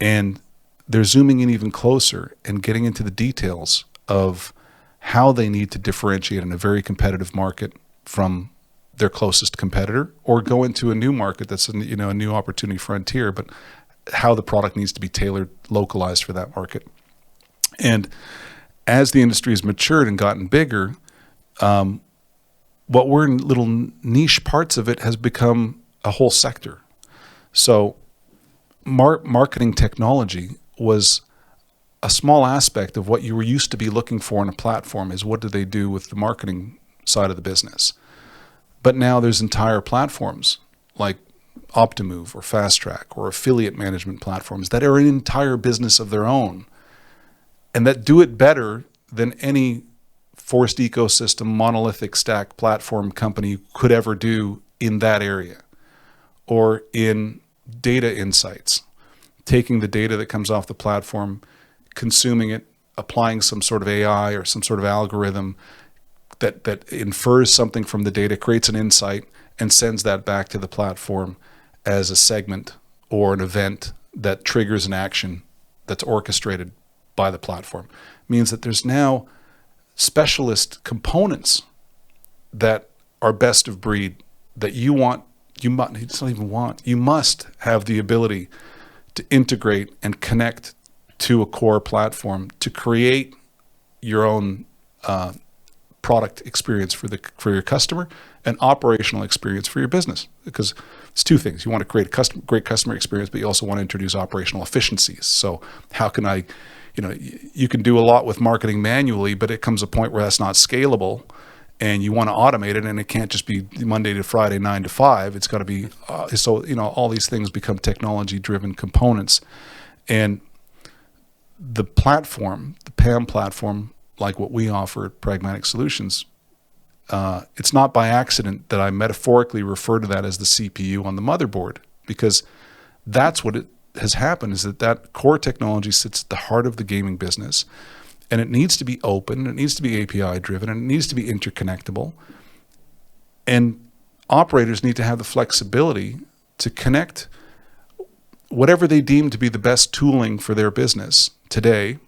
And they're zooming in even closer and getting into the details of how they need to differentiate in a very competitive market from their closest competitor, or go into a new market that's a new opportunity frontier, but how the product needs to be tailored, localized for that market. And as the industry has matured and gotten bigger, what were in little niche parts of it has become a whole sector. So marketing technology was a small aspect of what you were used to be looking for in a platform, is what do they do with the marketing side of the business. But now there's entire platforms like Optimove or Fast Track or affiliate management platforms that are an entire business of their own, and that do it better than any forced ecosystem, monolithic stack platform company could ever do in that area. Or in data insights, taking the data that comes off the platform, consuming it, applying some sort of AI or some sort of algorithm that infers something from the data, creates an insight, and sends that back to the platform as a segment or an event that triggers an action that's orchestrated by the platform. It means that there's now specialist components that are best of breed that you must have the ability to integrate and connect to a core platform to create your own product experience for your customer and operational experience for your business. Because it's two things. You want to create a great customer experience, but you also want to introduce operational efficiencies. So how can you can do a lot with marketing manually, but it comes a point where that's not scalable, and you want to automate it, and it can't just be Monday to Friday, 9 to 5. It's got to be, all these things become technology-driven components. And the platform, the PAM platform, like what we offer at Pragmatic Solutions, it's not by accident that I metaphorically refer to that as the CPU on the motherboard, because that's what it has happened, is that core technology sits at the heart of the gaming business, and it needs to be open, it needs to be API driven, and it needs to be interconnectable. And operators need to have the flexibility to connect whatever they deem to be the best tooling for their business today,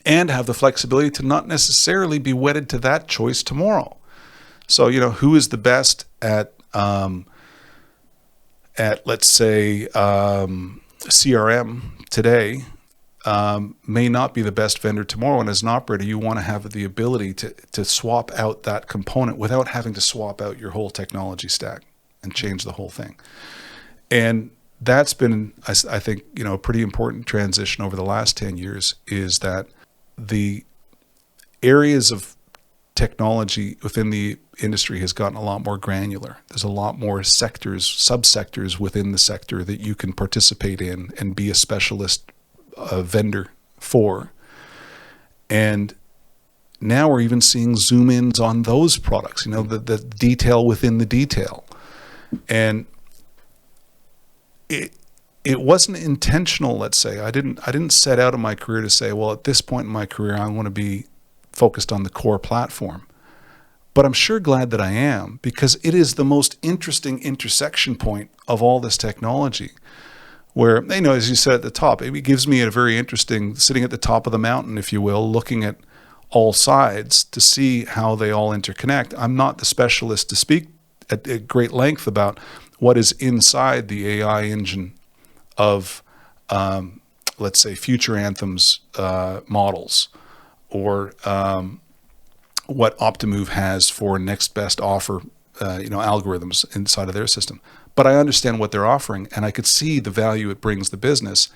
and have the flexibility to not necessarily be wedded to that choice tomorrow. So, who is the best at let's say, CRM today may not be the best vendor tomorrow. And as an operator, you want to have the ability to swap out that component without having to swap out your whole technology stack. and change the whole thing. And that's been, I think, a pretty important transition over the last 10 years, is that the areas of technology within the industry has gotten a lot more granular. There's a lot more sectors, subsectors within the sector that you can participate in and be a specialist vendor for. And now we're even seeing zoom ins on those products, the detail within the detail. And it wasn't intentional, let's say. I didn't set out in my career to say, well, at this point in my career, I want to be focused on the core platform. But I'm sure glad that I am, because it is the most interesting intersection point of all this technology, where, as you said at the top, it gives me a very interesting, sitting at the top of the mountain, if you will, looking at all sides to see how they all interconnect. I'm not the specialist to speak at great length about what is inside the AI engine of, let's say, Future Anthem's models, or what Optimove has for next best offer, algorithms inside of their system. But I understand what they're offering, and I could see the value it brings the business.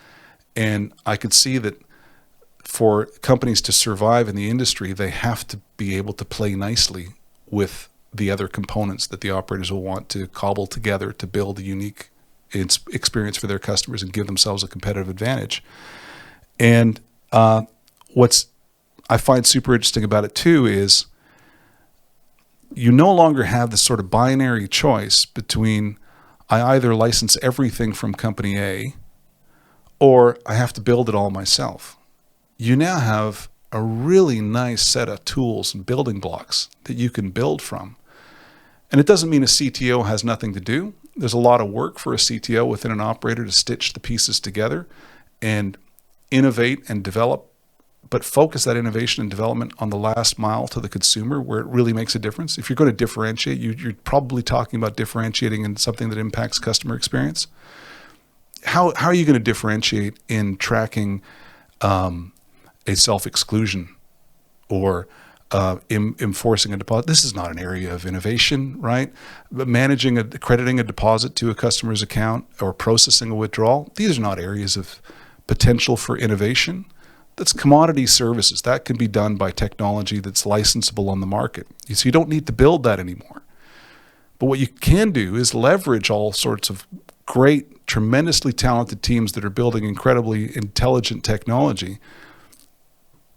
And I could see that for companies to survive in the industry, they have to be able to play nicely with the other components that the operators will want to cobble together to build a unique experience for their customers and give themselves a competitive advantage. And what's I find super interesting about it too is you no longer have this sort of binary choice between, I either license everything from company A or I have to build it all myself. You now have a really nice set of tools and building blocks that you can build from. And it doesn't mean a CTO has nothing to do. There's a lot of work for a CTO within an operator to stitch the pieces together and innovate and develop, but focus that innovation and development on the last mile to the consumer, where it really makes a difference. If you're going to differentiate, you're probably talking about differentiating in something that impacts customer experience. How are you going to differentiate in tracking a self-exclusion or enforcing a deposit? This is not an area of innovation, right? But crediting a deposit to a customer's account or processing a withdrawal, these are not areas of potential for innovation. That's commodity services. That can be done by technology that's licensable on the market. So you don't need to build that anymore. But what you can do is leverage all sorts of great, tremendously talented teams that are building incredibly intelligent technology.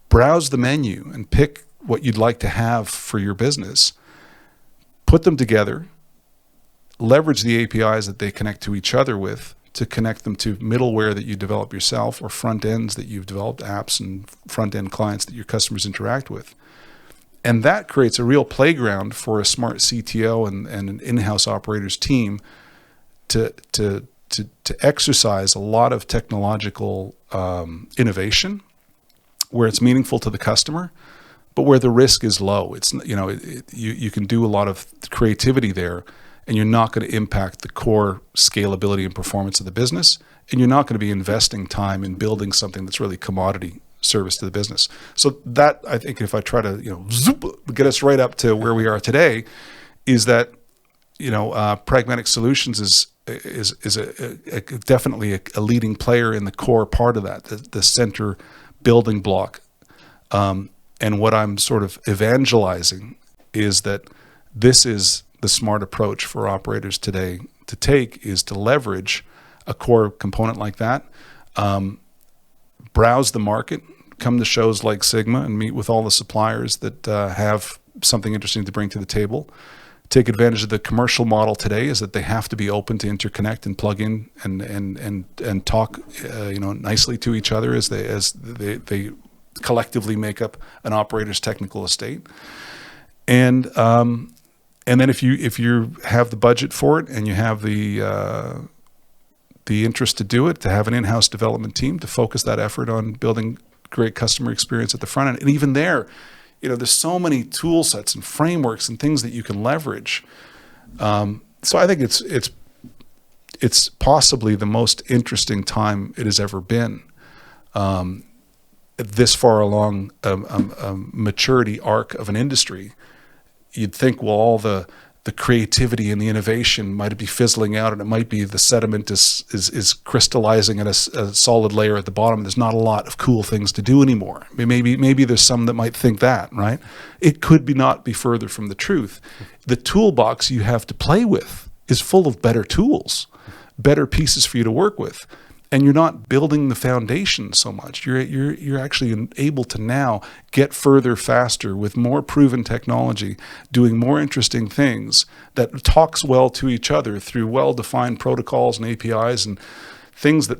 Browse the menu and pick what you'd like to have for your business. Put them together. Leverage the APIs that they connect to each other with to connect them to middleware that you develop yourself or front ends that you've developed, apps and front end clients that your customers interact with. And that creates a real playground for a smart CTO and an in-house operators team to exercise a lot of technological innovation where it's meaningful to the customer, but where the risk is low. It's, you can do a lot of creativity there, and you're not going to impact the core scalability and performance of the business, and you're not going to be investing time in building something that's really commodity service to the business. So that, I think, if I try to get us right up to where we are today, is that Pragmatic Solutions is definitely a leading player in the core part of that, the center building block. And what I'm sort of evangelizing is that this is the smart approach for operators today to take, is to leverage a core component like that, browse the market, come to shows like Sigma and meet with all the suppliers that have something interesting to bring to the table. Take advantage of the commercial model today is that they have to be open to interconnect and plug in and talk nicely to each other as they collectively make up an operator's technical estate. And then if you have the budget for it and you have the interest to do it, to have an in-house development team to focus that effort on building great customer experience at the front end. And even there, there's so many tool sets and frameworks and things that you can leverage. So I think it's possibly the most interesting time it has ever been. This far along a maturity arc of an industry, you'd think, well, all the the creativity and the innovation might be fizzling out, and it might be the sediment is crystallizing at a solid layer at the bottom. There's not a lot of cool things to do anymore. I mean, maybe there's some that might think that, right? It could not be further from the truth. The toolbox you have to play with is full of better tools, better pieces for you to work with. And you're not building the foundation so much. You're actually able to now get further faster with more proven technology, doing more interesting things that talks well to each other through well-defined protocols and APIs and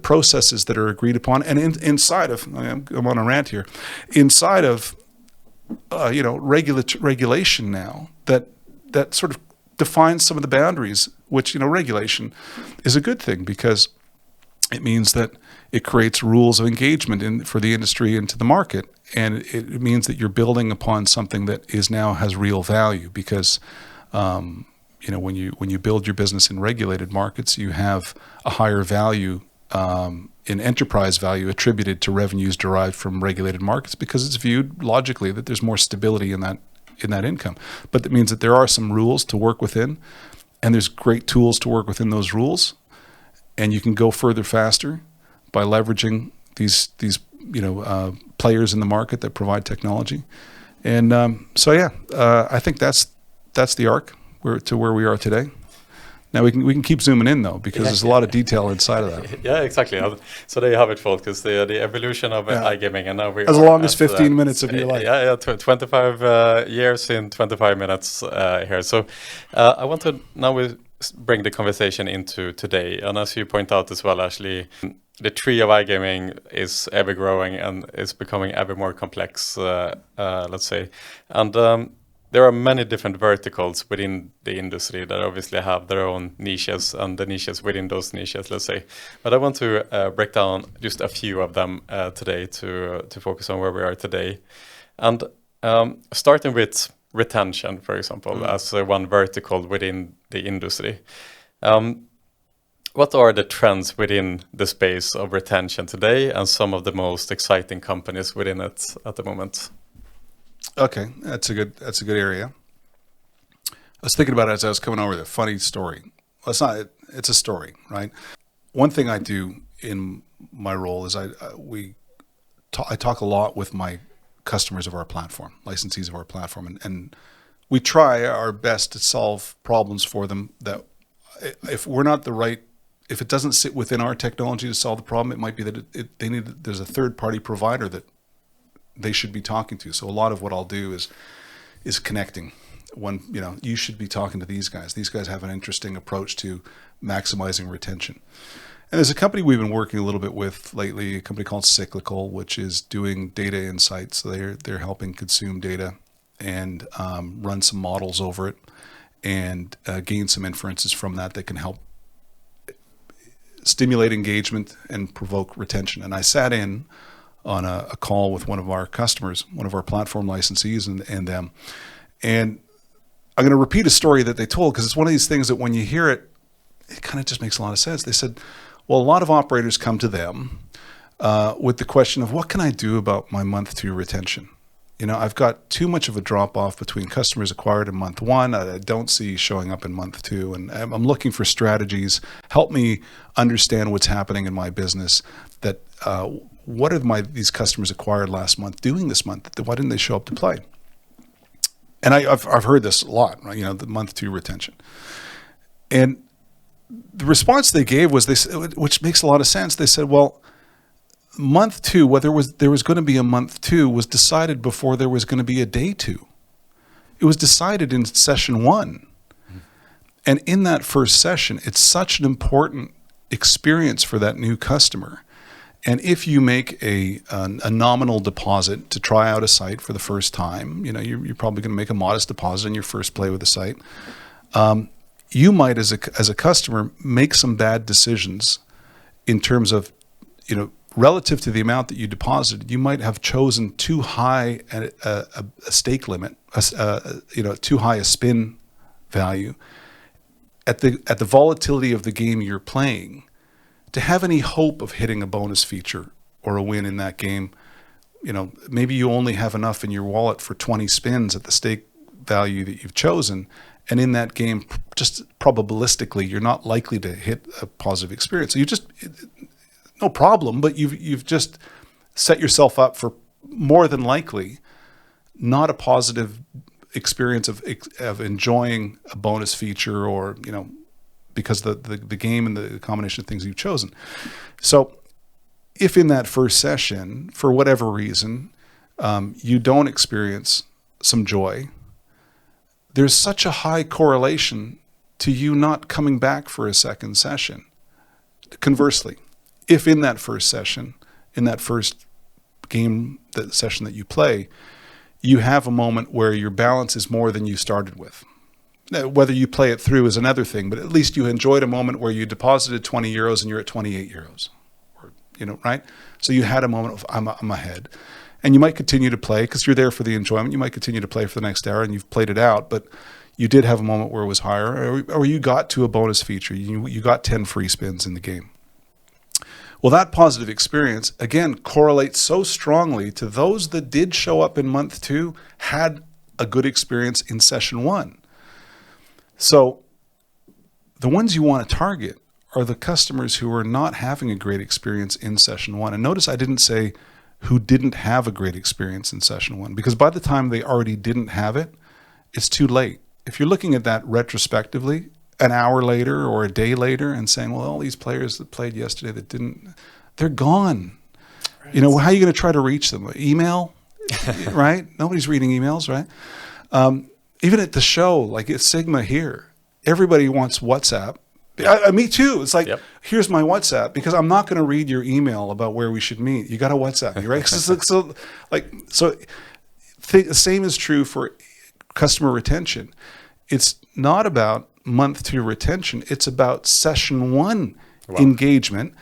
processes that are agreed upon. And inside of, I'm on a rant here, inside of regulation now that sort of defines some of the boundaries, which, regulation is a good thing because it means that it creates rules of engagement for the industry and to the market. And it means that you're building upon something that now has real value because, when you build your business in regulated markets, you have a higher value in enterprise value attributed to revenues derived from regulated markets because it's viewed logically that there's more stability in that income. But that means that there are some rules to work within, and there's great tools to work within those rules. And you can go further faster by leveraging these players in the market that provide technology. And I think that's the arc to where we are today. Now we can keep zooming in though because there's a lot of detail inside of that. Yeah, exactly. So there you have it, folks. Because the evolution of iGaming, and now we as long as 15 minutes of your life. 25 years in 25 minutes here. So I want to now bring the conversation into today. And as you point out as well, Ashley, the tree of iGaming is ever growing and is becoming ever more complex, let's say. And there are many different verticals within the industry that obviously have their own niches and the niches within those niches, let's say. But I want to break down just a few of them today to focus on where we are today. And starting with retention, for example, as one vertical within the industry. What are the trends within the space of retention today and some of the most exciting companies within it at the moment? Okay, that's a good area. I was thinking about it as I was coming over there. Funny story. Well, it's a story, right? One thing I do in my role is I talk a lot with my customers of our platform, licensees of our platform, and we try our best to solve problems for them that if it doesn't sit within our technology to solve the problem, it might be that there's a third-party provider that they should be talking to. So a lot of what I'll do is connecting. You should be talking to these guys. These guys have an interesting approach to maximizing retention. And there's a company we've been working a little bit with lately, a company called Cyclical, which is doing data insights. So they're helping consume data and run some models over it and gain some inferences from that can help stimulate engagement and provoke retention. And I sat in on a call with one of our customers, one of our platform licensees and them. And I'm going to repeat a story that they told because it's one of these things that when you hear it, it kind of just makes a lot of sense. They said, well, a lot of operators come to them with the question of what can I do about my month 2 retention? I've got too much of a drop off between customers acquired in month 1. I don't see showing up in month 2. And I'm looking for strategies. Help me understand what's happening in my business. That what are these customers acquired last month doing this month? Why didn't they show up to play? And I've heard this a lot, right? The month 2 retention. And the response they gave was, which makes a lot of sense. They said, well, month 2, whether there was going to be a month 2 was decided before there was going to be a day 2. It was decided in session 1. And in that first session, it's such an important experience for that new customer. And if you make a nominal deposit to try out a site for the first time, you're probably going to make a modest deposit in your first play with the site. You might, as a customer, make some bad decisions in terms of, relative to the amount that you deposited. You might have chosen too high a stake limit, too high a spin value at the volatility of the game you're playing. To have any hope of hitting a bonus feature or a win in that game, maybe you only have enough in your wallet for 20 spins at the stake value that you've chosen, And in that game, just probabilistically, you're not likely to hit a positive experience. So no problem, but you've just set yourself up for more than likely not a positive experience of enjoying a bonus feature, or because the game and the combination of things you've chosen. So if in that first session, for whatever reason, you don't experience some joy, there's such a high correlation to you not coming back for a second session. Conversely, if in that first session, in that first session that you play, you have a moment where your balance is more than you started with. Now, whether you play it through is another thing, but at least you enjoyed a moment where you deposited 20 euros and you're at 28 euros, right? So you had a moment of, I'm ahead. And you might continue to play because you're there for the enjoyment. You might continue to play for the next hour and you've played it out, but you did have a moment where it was higher, or you got to a bonus feature. You got 10 free spins in the game. Well, that positive experience, again, correlates so strongly to those that did show up in month 2, had a good experience in session 1. So the ones you want to target are the customers who are not having a great experience in session 1. And notice I didn't say who didn't have a great experience in session 1, because by the time they already didn't have it, it's too late. If you're looking at that retrospectively, an hour later or a day later, and saying, well, all these players that played yesterday that didn't, they're gone. Right. How are you going to try to reach them? Email, right? Nobody's reading emails, right? Even at the show, like at Sigma here, everybody wants WhatsApp. Me too. It's like, Here's my WhatsApp, because I'm not going to read your email about where we should meet. You got to WhatsApp me, right? The same is true for customer retention. It's not about month 2 retention. It's about session 1 engagement.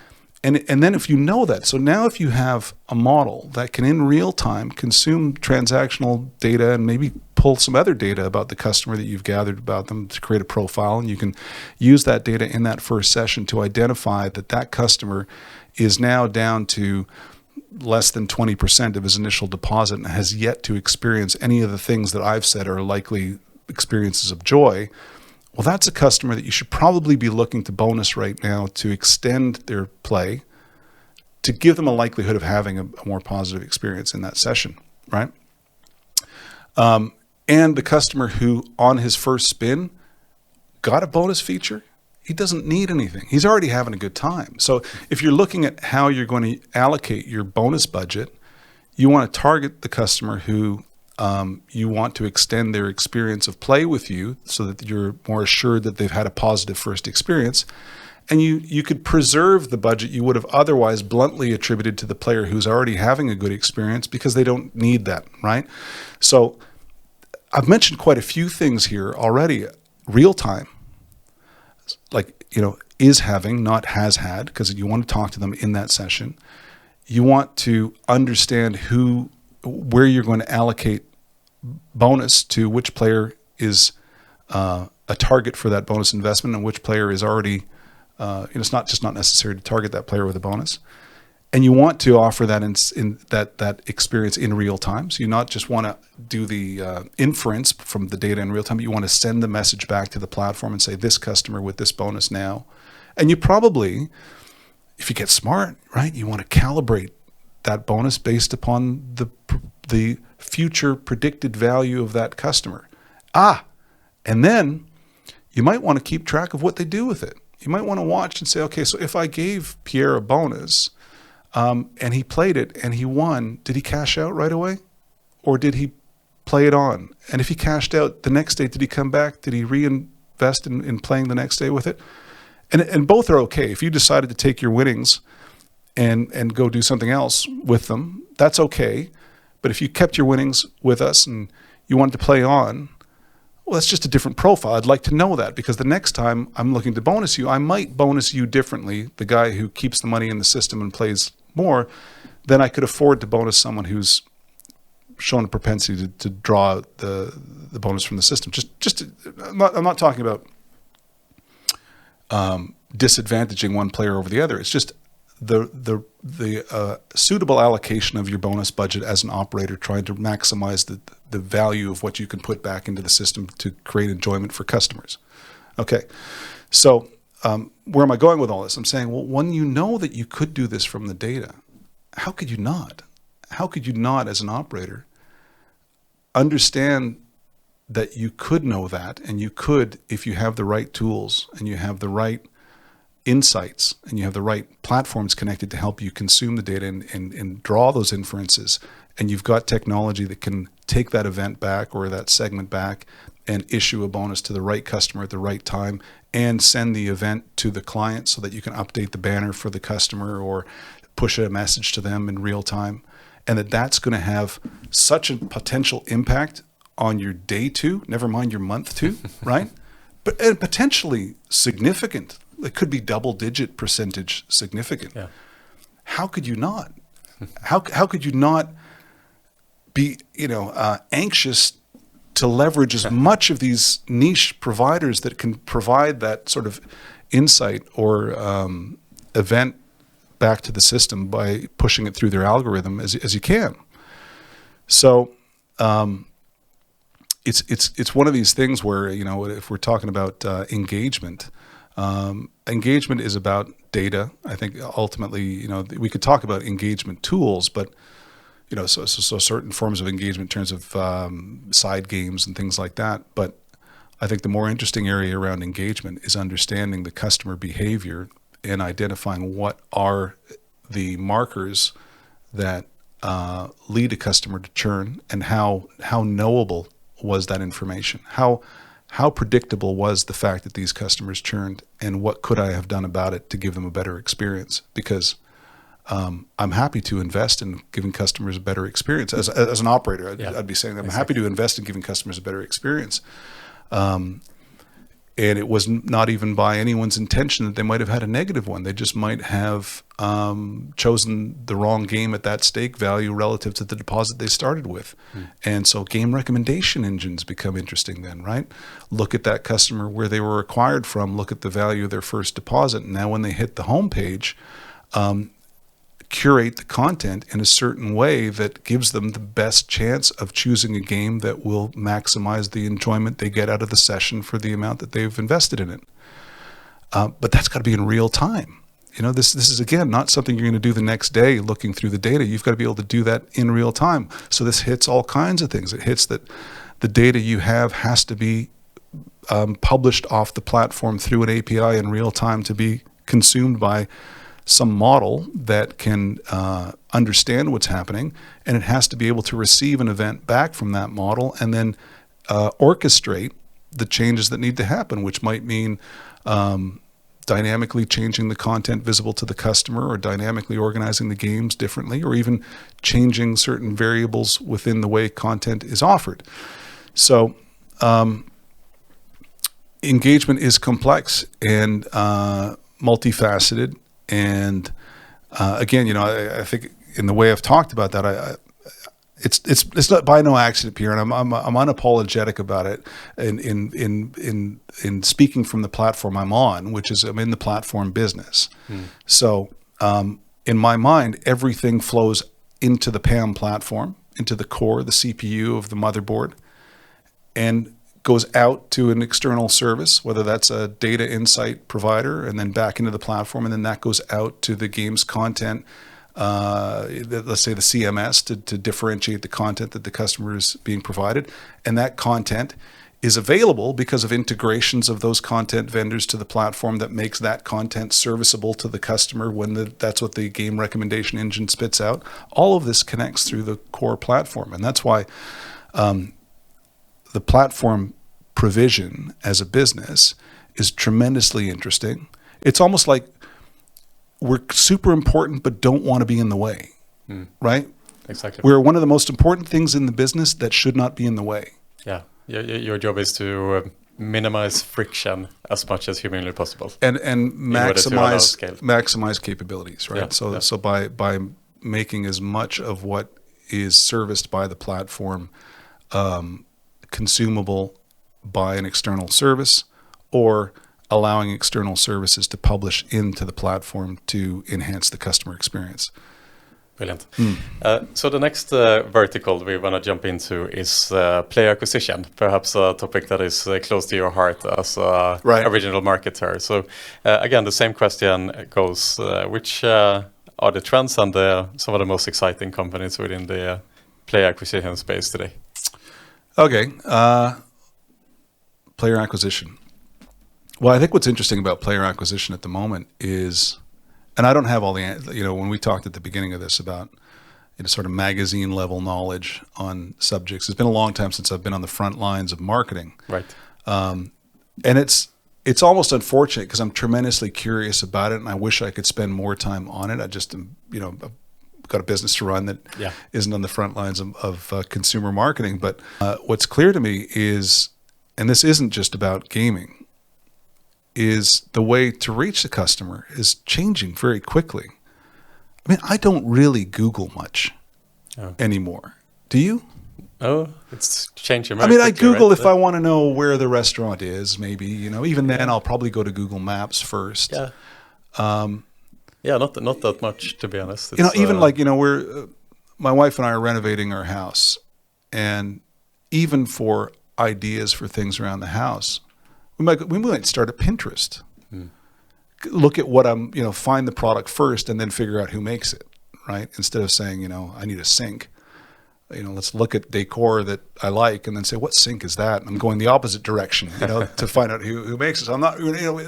And then if you know that, so now if you have a model that can in real time consume transactional data and maybe pull some other data about the customer that you've gathered about them to create a profile, and you can use that data in that first session to identify that customer is now down to less than 20% of his initial deposit and has yet to experience any of the things that I've said are likely experiences of joy. Well, that's a customer that you should probably be looking to bonus right now to extend their play, to give them a likelihood of having a more positive experience in that session, right? And the customer who, on his first spin, got a bonus feature, he doesn't need anything. He's already having a good time. So if you're looking at how you're going to allocate your bonus budget, you want to target the customer who you want to extend their experience of play with you so that you're more assured that they've had a positive first experience. And you could preserve the budget you would have otherwise bluntly attributed to the player who's already having a good experience, because they don't need that, right? So I've mentioned quite a few things here already. Real time, like, is having, not has had, because you want to talk to them in that session. You want to understand where you're going to allocate bonus to, which player is a target for that bonus investment and which player is already, it's not necessary to target that player with a bonus. And you want to offer that in that experience in real time. So you not just want to do the inference from the data in real time, but you want to send the message back to the platform and say, this customer with this bonus now. And you probably, if you get smart, right, you want to calibrate that bonus based upon the future predicted value of that customer. And then you might want to keep track of what they do with it. You might want to watch and say, okay, so if I gave Pierre a bonus, and he played it and he won, did he cash out right away? Or did he play it on? And if he cashed out the next day, did he come back? Did he reinvest in playing the next day with it? And both are okay. If you decided to take your winnings and go do something else with them, that's okay. But if you kept your winnings with us and you wanted to play on, well, that's just a different profile. I'd like to know that, because the next time I'm looking to bonus you, I might bonus you differently, the guy who keeps the money in the system and plays more, than I could afford to bonus someone who's shown a propensity to draw the bonus from the system. I'm not talking about disadvantaging one player over the other. It's just the suitable allocation of your bonus budget as an operator, trying to maximize the value of what you can put back into the system to create enjoyment for customers. Okay, so where am I going with all this? I'm saying, well, when you know that you could do this from the data, how could you not? How could you not, as an operator, understand that you could know that, and you could, if you have the right tools and you have the right insights and you have the right platforms connected to help you consume the data and draw those inferences, and you've got technology that can take that event back or that segment back and issue a bonus to the right customer at the right time and send the event to the client so that you can update the banner for the customer or push a message to them in real time, and that's going to have such a potential impact on your day two, never mind your month two, right? But and potentially significant. It could be double-digit percentage significant. Yeah. How could you not? How could you not be anxious to leverage as much of these niche providers that can provide that sort of insight or event back to the system by pushing it through their algorithm as you can? So it's one of these things where, if we're talking about engagement, engagement is about data. I think ultimately, we could talk about engagement tools, but so certain forms of engagement in terms of side games and things like that. But I think the more interesting area around engagement is understanding the customer behavior and identifying what are the markers that lead a customer to churn, and how knowable was that information? How predictable was the fact that these customers churned, and what could I have done about it to give them a better experience? Because I'm happy to invest in giving customers a better experience. As an operator, I'd be saying I'm happy to invest in giving customers a better experience. And it was not even by anyone's intention that they might have had a negative one. They just might have chosen the wrong game at that stake value relative to the deposit they started with. And so game recommendation engines become interesting then, right? Look at that customer where they were acquired from, look at the value of their first deposit. And now when they hit the home page, curate the content in a certain way that gives them the best chance of choosing a game that will maximize the enjoyment they get out of the session for the amount that they've invested in it. But that's got to be in real time. This is, again, not something you're going to do the next day looking through the data. You've got to be able to do that in real time. So this hits all kinds of things. It hits that the data you have has to be published off the platform through an API in real time to be consumed by some model that can understand what's happening, and it has to be able to receive an event back from that model and then orchestrate the changes that need to happen, which might mean dynamically changing the content visible to the customer, or dynamically organizing the games differently, or even changing certain variables within the way content is offered. So engagement is complex and multifaceted. And again, I think in the way I've talked about that, it's not by no accident, Pierre, and I'm unapologetic about it. In speaking from the platform I'm on, which is I'm in the platform business. So in my mind, everything flows into the PAM platform, into the core, the CPU of the motherboard, and goes out to an external service, whether that's a data insight provider, and then back into the platform, and then that goes out to the game's content, let's say the CMS, to differentiate the content that the customer is being provided. And that content is available because of integrations of those content vendors to the platform that makes that content serviceable to the customer when that's what the game recommendation engine spits out. All of this connects through the core platform, and that's why the platform provision as a business is tremendously interesting. It's almost like we're super important but don't want to be in the way, right? Exactly. We're one of the most important things in the business that should not be in the way. Yeah. Your job is to minimize friction as much as humanly possible, and maximize capabilities, right? Yeah, So by making as much of what is serviced by the platform consumable by an external service, or allowing external services to publish into the platform to enhance the customer experience. Brilliant. So the next vertical we want to jump into is player acquisition, perhaps a topic that is close to your heart as a original marketer. So again, the same question goes, which are the trends and some of the most exciting companies within the player acquisition space today? Okay. Player acquisition. Well, I think what's interesting about player acquisition at the moment is, and I don't have all the, when we talked at the beginning of this about sort of magazine level knowledge on subjects, it's been a long time since I've been on the front lines of marketing. Right. And it's almost unfortunate because I'm tremendously curious about it and I wish I could spend more time on it. I just, I've got a business to run that isn't on the front lines of consumer marketing. But what's clear to me is, and this isn't just about gaming, is the way to reach the customer is changing very quickly. I mean, I don't really Google much anymore. Do you? Oh, it's changing. I mean, I Google if I want to know where the restaurant is, maybe, even then I'll probably go to Google Maps first. Yeah. Not that much, to be honest. It's, even my wife and I are renovating our house, and even for ideas for things around the house, we might start at Pinterest. Look at what find the product first and then figure out who makes it, right? Instead of saying, I need a sink. Let's look at decor that I like and then say, what sink is that? And I'm going the opposite direction, to find out who makes it. So I'm not,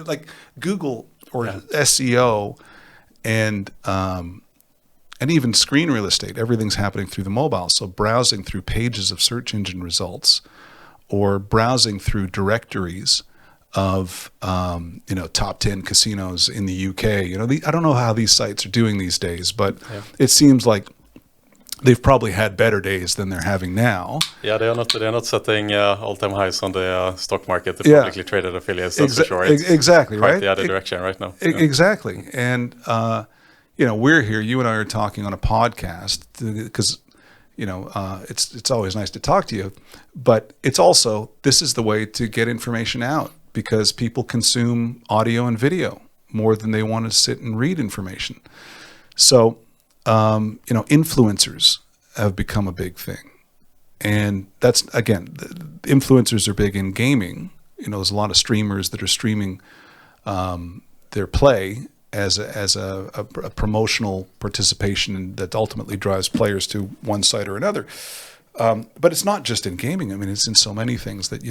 like Google or SEO and even screen real estate, everything's happening through the mobile. So browsing through pages of search engine results or browsing through directories of top 10 casinos in the UK. I don't know how these sites are doing these days, but it seems like they've probably had better days than they're having now. Yeah, they're not setting all-time highs on the stock market, the publicly traded affiliates, that's for sure. It's exactly, quite right? the other direction right now. Exactly. And, we're here, you and I are talking on a podcast because, it's always nice to talk to you, but it's also, this is the way to get information out because people consume audio and video more than they want to sit and read information. So, influencers have become a big thing. And that's, again, influencers are big in gaming. There's a lot of streamers that are streaming their play as a promotional participation that ultimately drives players to one side or another. But it's not just in gaming. I mean, it's in so many things that,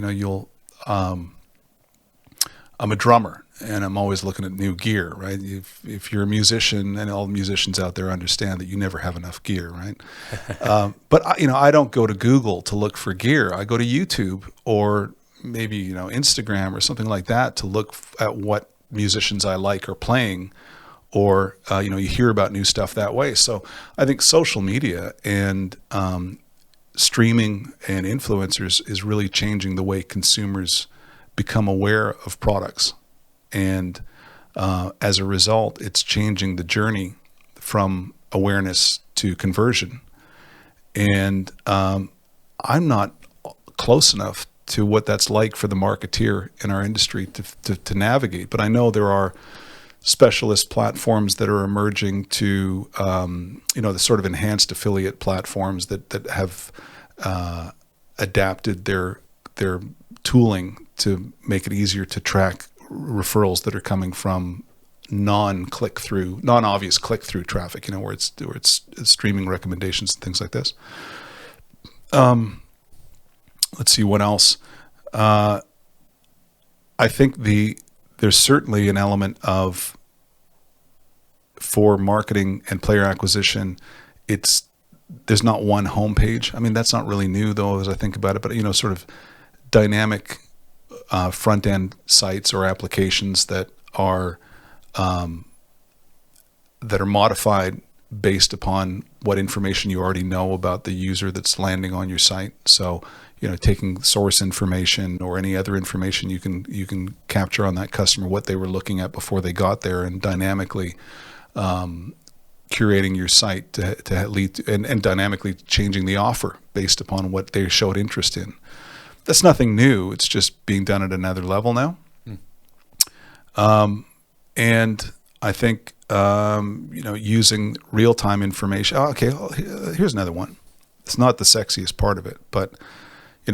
I'm a drummer and I'm always looking at new gear, right? If you're a musician, and all musicians out there understand that you never have enough gear, right? But I don't go to Google to look for gear. I go to YouTube or maybe, Instagram or something like that to look at what musicians I like are playing, or, you hear about new stuff that way. So I think social media and streaming and influencers is really changing the way consumers become aware of products. And as a result, it's changing the journey from awareness to conversion. And I'm not close enough to what that's like for the marketeer in our industry to navigate. But I know there are specialist platforms that are emerging to, the sort of enhanced affiliate platforms that have adapted their tooling to make it easier to track referrals that are coming from non-obvious click-through traffic, where it's streaming recommendations and things like this. Let's see what else. I think there's certainly an element of, for marketing and player acquisition, there's not one homepage. I mean, that's not really new though, as I think about it, but sort of dynamic front-end sites or applications that are modified based upon what information you already know about the user that's landing on your site. So, taking source information or any other information you can capture on that customer, what they were looking at before they got there, and dynamically curating your site to lead to, and dynamically changing the offer based upon what they showed interest in. That's nothing new. It's just being done at another level now. And I think, using real-time information. Oh, okay, well, here's another one. It's not the sexiest part of it, but,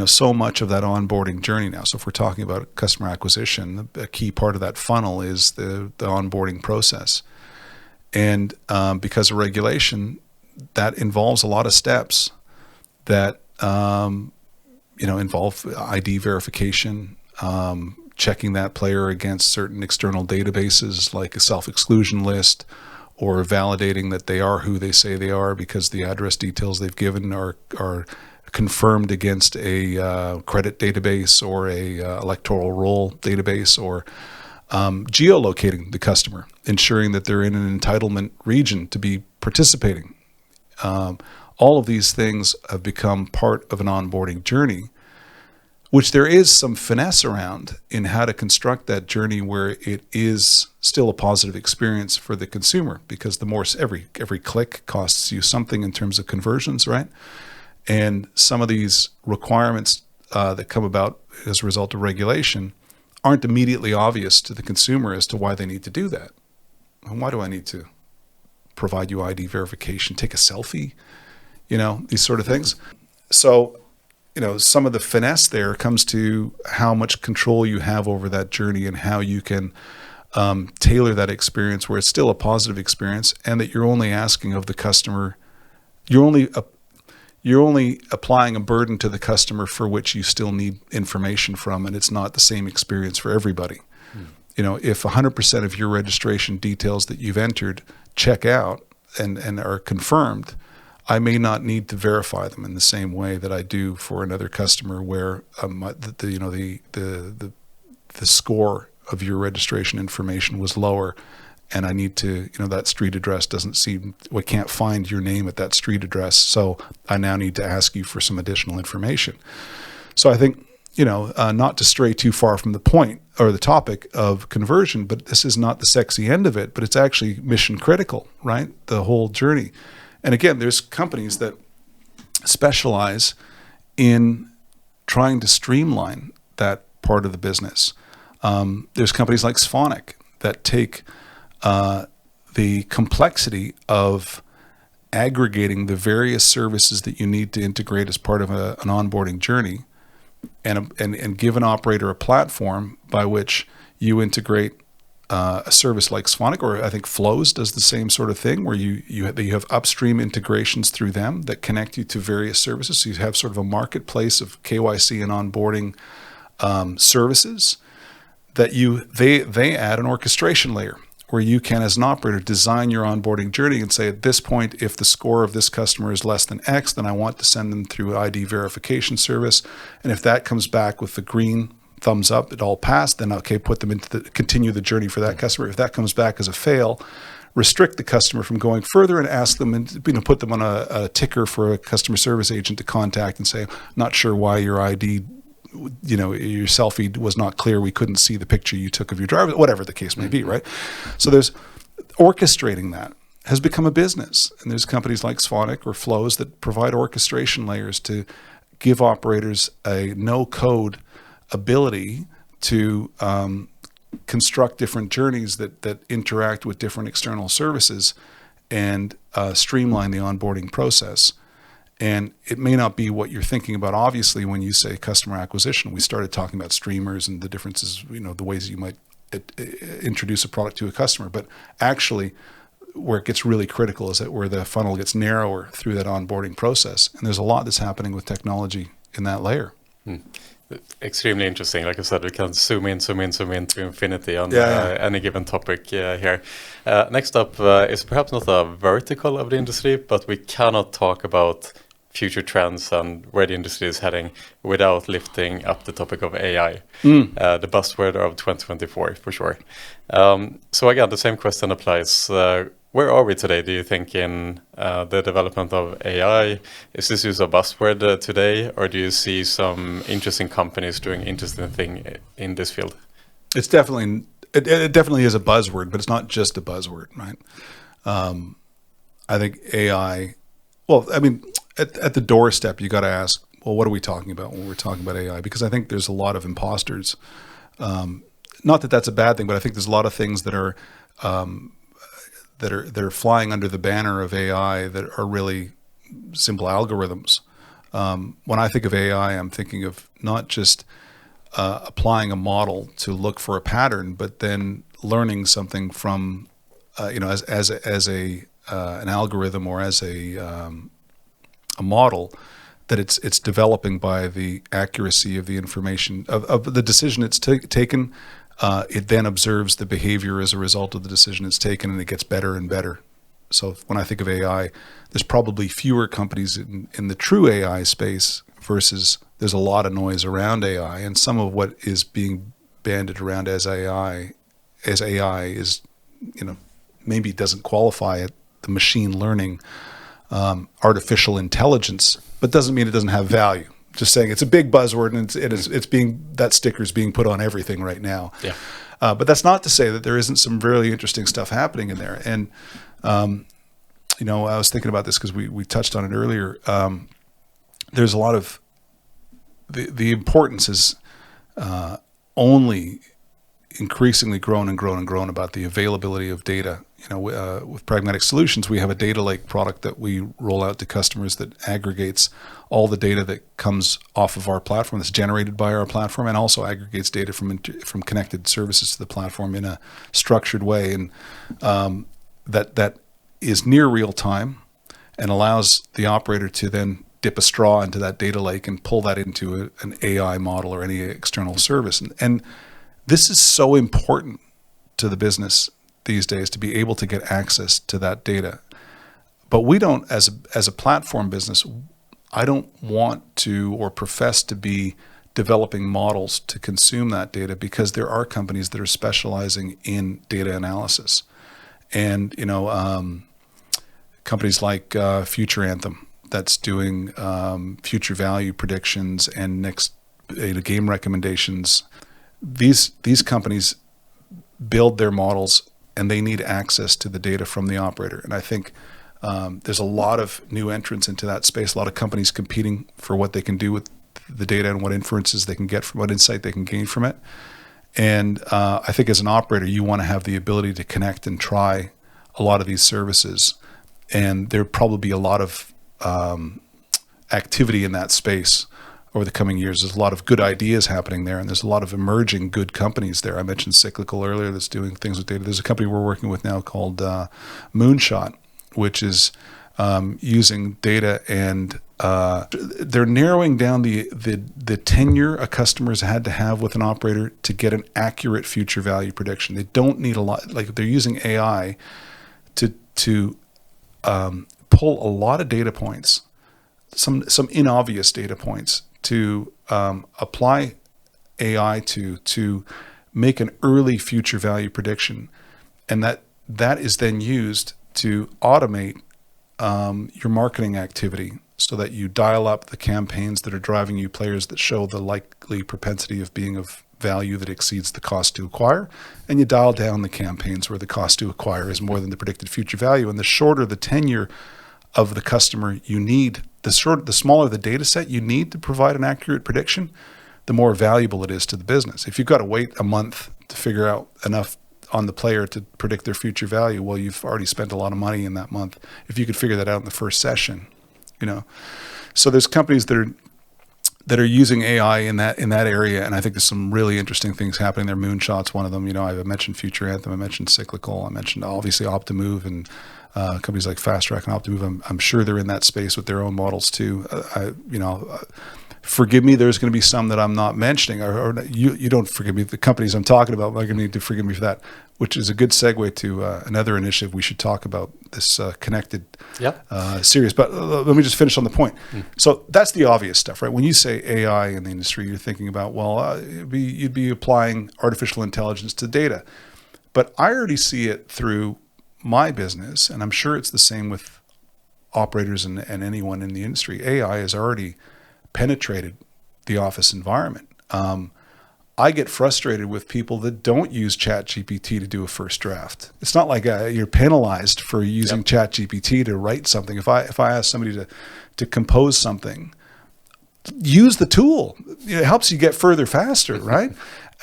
so much of that onboarding journey now. So if we're talking about customer acquisition, a key part of that funnel is the onboarding process. And because of regulation, that involves a lot of steps that, involve ID verification, checking that player against certain external databases like a self-exclusion list, or validating that they are who they say they are because the address details they've given are confirmed against a credit database or a electoral roll database, or geolocating the customer, ensuring that they're in an entitlement region to be participating. All of these things have become part of an onboarding journey, which there is some finesse around in how to construct that journey where it is still a positive experience for the consumer, because the more every click costs you something in terms of conversions, right? And some of these requirements that come about as a result of regulation aren't immediately obvious to the consumer as to why they need to do that. And why do I need to provide you ID verification, take a selfie, these sort of things. So, some of the finesse there comes to how much control you have over that journey and how you can tailor that experience where it's still a positive experience, and that you're only asking of the customer, you're only applying a burden to the customer for which you still need information from, and it's not the same experience for everybody. If 100% of your registration details that you've entered check out and are confirmed, I may not need to verify them in the same way that I do for another customer where the score of your registration information was lower, and I need to, that street address we can't find your name at that street address, so I now need to ask you for some additional information. So I think, not to stray too far from the point or the topic of conversion, but this is not the sexy end of it, but it's actually mission critical, right? The whole journey. And again, there's companies that specialize in trying to streamline that part of the business. There's companies like Sphonic that take the complexity of aggregating the various services that you need to integrate as part of an onboarding journey, and give an operator a platform by which you integrate a service like Sphonic, or I think Flows does the same sort of thing, where you have upstream integrations through them that connect you to various services. So you have sort of a marketplace of KYC and onboarding services that they add an orchestration layer where you can, as an operator, design your onboarding journey and say, at this point, if the score of this customer is less than X, then I want to send them through ID verification service. And if that comes back with the green thumbs up, it all passed, then okay, put them continue the journey for that customer. If that comes back as a fail, restrict the customer from going further and ask them, and put them on a ticker for a customer service agent to contact and say, not sure why your ID, your selfie was not clear. We couldn't see the picture you took of your driver, whatever the case may be, right? So there's orchestrating that has become a business. And there's companies like Sphonic or Flows that provide orchestration layers to give operators a no-code ability to construct different journeys that interact with different external services and streamline the onboarding process. And it may not be what you're thinking about. Obviously, when you say customer acquisition, we started talking about streamers and the differences, the ways you might introduce a product to a customer. But actually, where it gets really critical is that where the funnel gets narrower through that onboarding process. And there's a lot that's happening with technology in that layer. Extremely interesting. Like I said, we can zoom in to infinity on any given topic here. Next up is perhaps not a vertical of the industry, but we cannot talk about future trends and where the industry is heading without lifting up the topic of AI, the buzzword of 2024 for sure. So again, the same question applies. Where are we today, do you think, in the development of AI? Is this just a buzzword today, or do you see some interesting companies doing interesting things in this field? It's definitely, it definitely is a buzzword, but it's not just a buzzword, right? I think AI, well, I mean, at the doorstep, you got to ask, well, what are we talking about when we're talking about AI? Because I think there's a lot of imposters, not that that's a bad thing, but I think there's a lot of things that are flying under the banner of AI that are really simple algorithms. When I think of AI, I'm thinking of not just applying a model to look for a pattern, but then learning something from, as an algorithm or as a model, that it's developing by the accuracy of the information of the decision it's taken. It then observes the behavior as a result of the decision it's taken, and it gets better and better. So when I think of AI, there's probably fewer companies in the true AI space versus there's a lot of noise around AI, and some of what is being banded around as AI is, maybe doesn't qualify it, the machine learning, artificial intelligence, but doesn't mean it doesn't have value. Just saying it's a big buzzword, and that sticker's being put on everything right now. Yeah. But that's not to say that there isn't some really interesting stuff happening in there. And I was thinking about this because we touched on it earlier. There's a lot of the importance is only increasingly grown about the availability of data. With Pragmatic Solutions, we have a data lake product that we roll out to customers that aggregates all the data that comes off of our platform, that's generated by our platform, and also aggregates data from connected services to the platform in a structured way, and that is near real time and allows the operator to then dip a straw into that data lake and pull that into an AI model or any external service. And this is so important to the business these days, to be able to get access to that data. But we don't, as a platform business, I don't want to or profess to be developing models to consume that data, because there are companies that are specializing in data analysis. And, companies like Future Anthem, that's doing future value predictions and next game recommendations. These companies build their models, and they need access to the data from the operator. And I think there's a lot of new entrants into that space, a lot of companies competing for what they can do with the data and what inferences they can get from, what insight they can gain from it. And I think as an operator, you want to have the ability to connect and try a lot of these services. And there'll probably be a lot of activity in that space over the coming years. There's a lot of good ideas happening there, and there's a lot of emerging good companies there. I mentioned Cyclical earlier, that's doing things with data. There's a company we're working with now called Moonshot, which is using data, and they're narrowing down the tenure a customer's had to have with an operator to get an accurate future value prediction. They don't need a lot, like they're using AI to pull a lot of data points, some inobvious data points, to apply AI to make an early future value prediction, and that is then used to automate your marketing activity, so that you dial up the campaigns that are driving you players that show the likely propensity of being of value that exceeds the cost to acquire, and you dial down the campaigns where the cost to acquire is more than the predicted future value. And the shorter the tenure of the customer you need, the smaller the data set you need to provide an accurate prediction, the more valuable it is to the business. If you've got to wait a month to figure out enough on the player to predict their future value, well, you've already spent a lot of money in that month. If you could figure that out in the first session, So there's companies that are using AI in that area, and I think there's some really interesting things happening there. Moonshot's one of them. I mentioned Future Anthem, I mentioned Cyclical, I mentioned obviously Optimove, and companies like Fast Track and Optimove. I'm sure they're in that space with their own models too. Forgive me, there's going to be some that I'm not mentioning, or you don't forgive me. The companies I'm talking about are going to need to forgive me for that, which is a good segue to another initiative we should talk about, this connected series. But let me just finish on the point. So that's the obvious stuff, right? When you say AI in the industry, you're thinking about, you'd be applying artificial intelligence to data. But I already see it through my business, and I'm sure it's the same with operators and anyone in the industry. AI has already penetrated the office environment. I get frustrated with people that don't use ChatGPT to do a first draft. It's not like you're penalized for using ChatGPT to write something. If I ask somebody to compose something, use the tool. It helps you get further faster, right?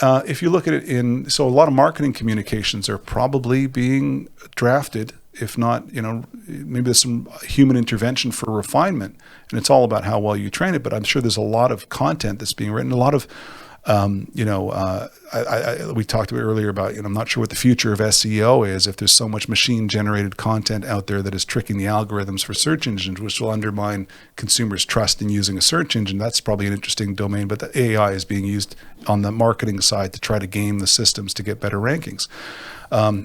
If you look at it so a lot of marketing communications are probably being drafted, if not, maybe there's some human intervention for refinement, and it's all about how well you train it. But I'm sure there's a lot of content that's being written, a lot of, we talked about earlier about, I'm not sure what the future of SEO is if there's so much machine-generated content out there that is tricking the algorithms for search engines, which will undermine consumers' trust in using a search engine. That's probably an interesting domain, but the AI is being used on the marketing side to try to game the systems to get better rankings.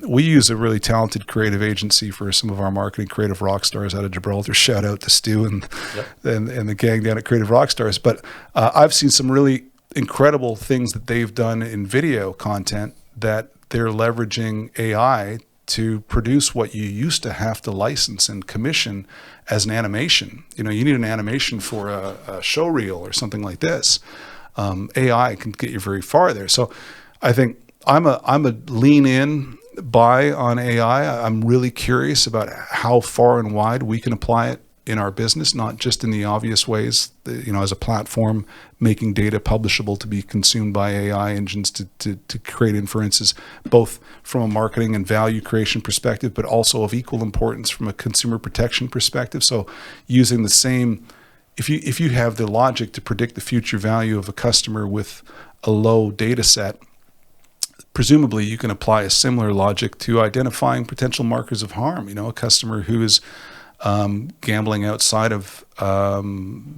We use a really talented creative agency for some of our marketing, Creative Rockstars out of Gibraltar. Shout out to Stu and the gang down at Creative Rockstars. But I've seen some really incredible things that they've done in video content that they're leveraging AI to produce what you used to have to license and commission as an animation. You need an animation for a show reel or something like this. AI can get you very far there. So I think I'm a lean in buy on AI. I'm really curious about how far and wide we can apply it in our business, not just in the obvious ways, as a platform, making data publishable to be consumed by AI engines to create inferences, both from a marketing and value creation perspective, but also of equal importance from a consumer protection perspective. So using the same, if you have the logic to predict the future value of a customer with a low data set, presumably you can apply a similar logic to identifying potential markers of harm. A customer who is gambling outside of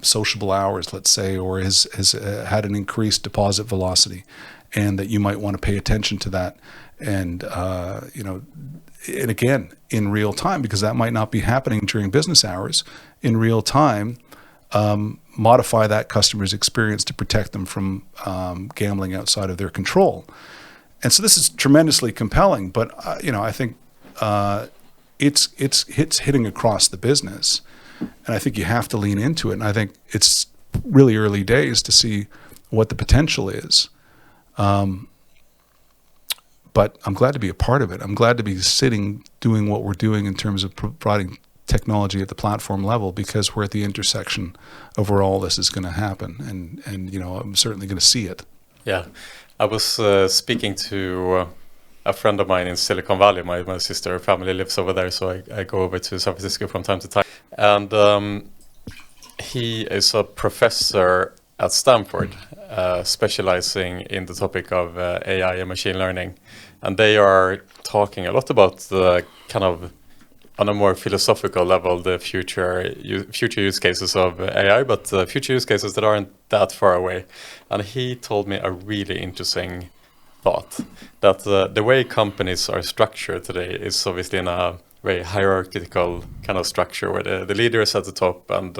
sociable hours, let's say, or has had an increased deposit velocity, and that you might want to pay attention to that, and and again in real time, because that might not be happening during business hours. In real time, modify that customer's experience to protect them from gambling outside of their control. And so this is tremendously compelling, but I think it's hitting across the business, and I think you have to lean into it. And I think it's really early days to see what the potential is. But I'm glad to be a part of it. I'm glad to be doing what we're doing in terms of providing technology at the platform level, because we're at the intersection of where all this is going to happen, and I'm certainly going to see it. Yeah, I was speaking to a friend of mine in Silicon Valley. My sister family lives over there, so I go over to San Francisco from time to time. And he is a professor at Stanford, specializing in the topic of AI and machine learning. And they are talking a lot about the kind of, on a more philosophical level, the future use cases of AI, but future use cases that aren't that far away. And he told me a really interesting thought, that the way companies are structured today is obviously in a very hierarchical kind of structure, where the leader is at the top, and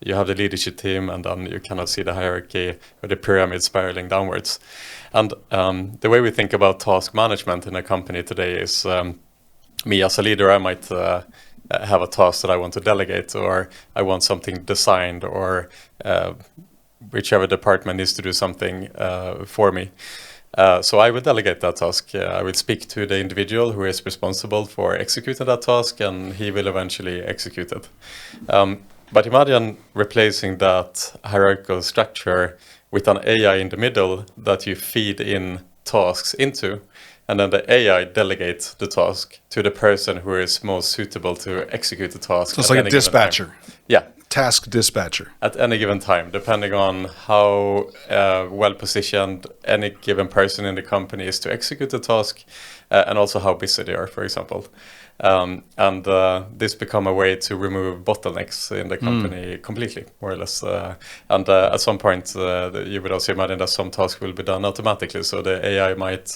you have the leadership team, and then you kind of see the hierarchy or the pyramid spiraling downwards. And the way we think about task management in a company today is, me as a leader, I might have a task that I want to delegate, or I want something designed, or whichever department needs to do something for me. So I will delegate that task. I will speak to the individual who is responsible for executing that task, and he will eventually execute it. But imagine replacing that hierarchical structure with an AI in the middle that you feed in tasks into, and then the AI delegates the task to the person who is most suitable to execute the task. So it's like a dispatcher. Yeah. Task dispatcher. At any given time, depending on how well positioned any given person in the company is to execute the task, and also how busy they are, for example. And this become a way to remove bottlenecks in the company completely, more or less. And at some point, you would also imagine that some tasks will be done automatically. So the AI might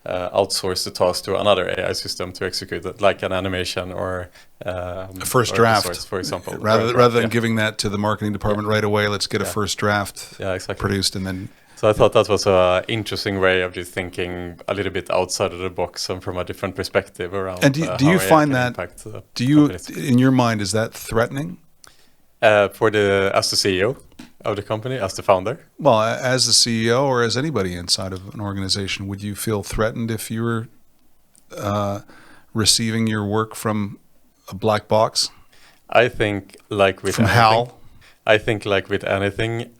outsource the task to another AI system to execute it, like an animation or a first draft, resource, for example. Rather than giving that to the marketing department right away, let's get a first draft produced, and then. So I thought that was an interesting way of just thinking a little bit outside of the box and from a different perspective around. And do you find that? Do you, companies. In your mind, is that threatening? As the CEO of the company, as the founder? Well, as the CEO or as anybody inside of an organization, would you feel threatened if you were receiving your work from a black box? I think, like with from anything, HAL. I think, like with anything.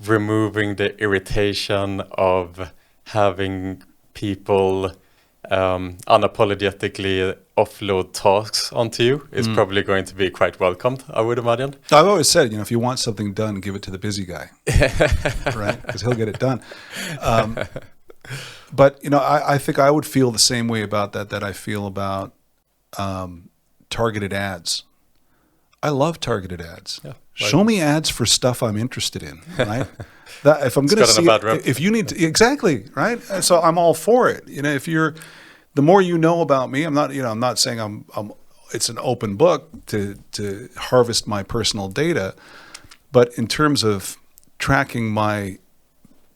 removing the irritation of having people unapologetically offload tasks onto you is probably going to be quite welcomed, I would imagine. I've always said, if you want something done, give it to the busy guy, right? Because he'll get it done. But, I think I would feel the same way about that I feel about targeted ads. I love targeted ads. Yeah, Show me ads for stuff I'm interested in, right? That if I'm going to see, if you need to, exactly, right? So I'm all for it. The more you know about me, I'm not saying it's an open book to harvest my personal data, but in terms of tracking my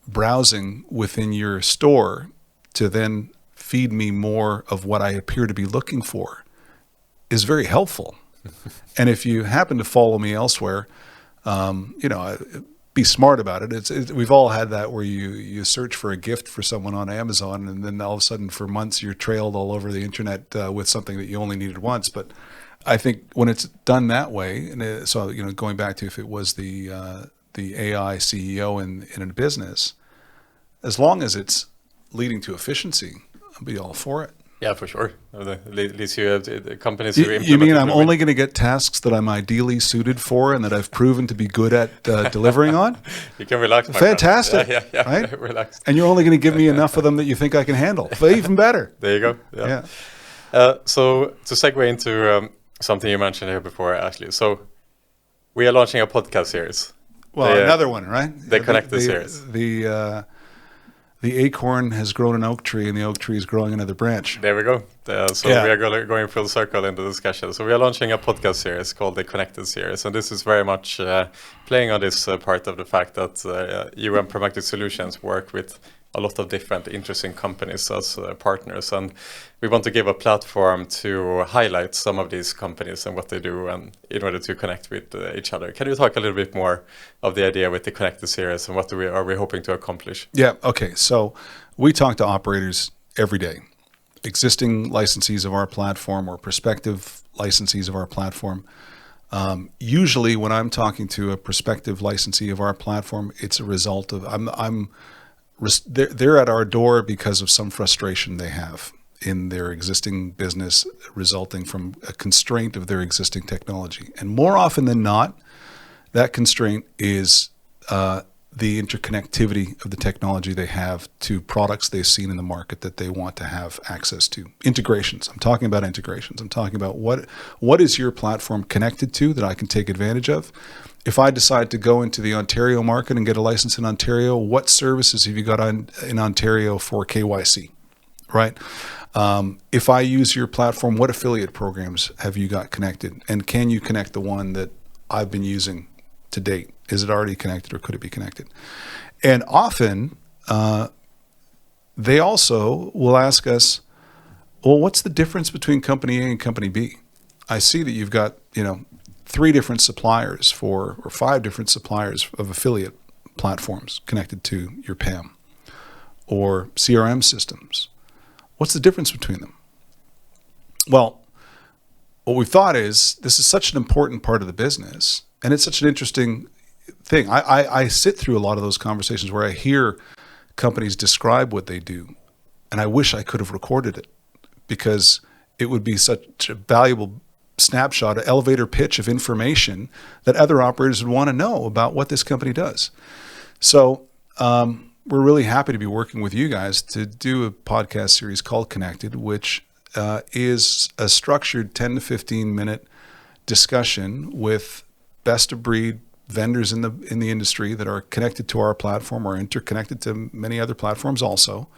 browsing within your store to then feed me more of what I appear to be looking for is very helpful. And if you happen to follow me elsewhere, be smart about it. We've all had that where you search for a gift for someone on Amazon, and then all of a sudden for months you're trailed all over the internet with something that you only needed once. But I think when it's done that way, and so going back to if it was the AI CEO in a business, as long as it's leading to efficiency, I'll be all for it. Yeah, for sure. At least you have companies who You mean I'm only going to get tasks that I'm ideally suited for and that I've proven to be good at delivering on? You can relax, my Fantastic. friend. Yeah. Right? Relax. And you're only going to give me enough of them that you think I can handle. But even better. There you go. Yeah. So to segue into something you mentioned here before, Ashley. So we are launching a podcast series. Well, another one, right? The Connected series. The acorn has grown an oak tree, and the oak tree is growing another branch. There we go. We are going full circle in the discussion. So we are launching a podcast series called the Connected series, and this is very much playing on this part of the fact that you and Pragmatic Solutions work with a lot of different interesting companies as partners, and we want to give a platform to highlight some of these companies and what they do, and in order to connect with each other. Can you talk a little bit more of the idea with the Connected series and what are we hoping to accomplish? Yeah, okay. So we talk to operators every day, existing licensees of our platform or prospective licensees of our platform. Usually when I'm talking to a prospective licensee of our platform, it's a result of they're at our door because of some frustration they have in their existing business resulting from a constraint of their existing technology. And more often than not, that constraint is the interconnectivity of the technology they have to products they've seen in the market that they want to have access to. Integrations. I'm talking about integrations. I'm talking about what is your platform connected to that I can take advantage of? If I decide to go into the Ontario market and get a license in Ontario, what services have you got in Ontario for KYC, right? If I use your platform, what affiliate programs have you got connected? And can you connect the one that I've been using to date? Is it already connected or could it be connected? And often they also will ask us, well, what's the difference between company A and company B? I see that you've got, 3 different suppliers or 5 different suppliers of affiliate platforms connected to your PAM or CRM systems. What's the difference between them? Well, what we've thought is this is such an important part of the business, and it's such an interesting thing. I sit through a lot of those conversations where I hear companies describe what they do, and I wish I could have recorded it because it would be such a valuable snapshot, an elevator pitch of information that other operators would want to know about what this company does. So we're really happy to be working with you guys to do a podcast series called Connected, which is a structured 10 to 15 minute discussion with best of breed vendors in the industry that are connected to our platform or interconnected to many other platforms also,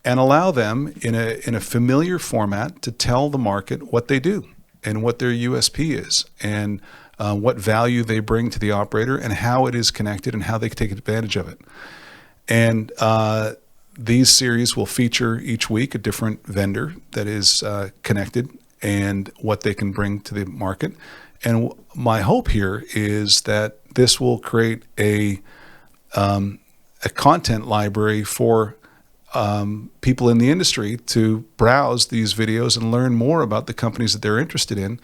and allow them in a familiar format to tell the market what they do and what their USP is and what value they bring to the operator and how it is connected and how they can take advantage of it. And these series will feature each week a different vendor that is connected and what they can bring to the market. And my hope here is that this will create a content library for people in the industry to browse these videos and learn more about the companies that they're interested in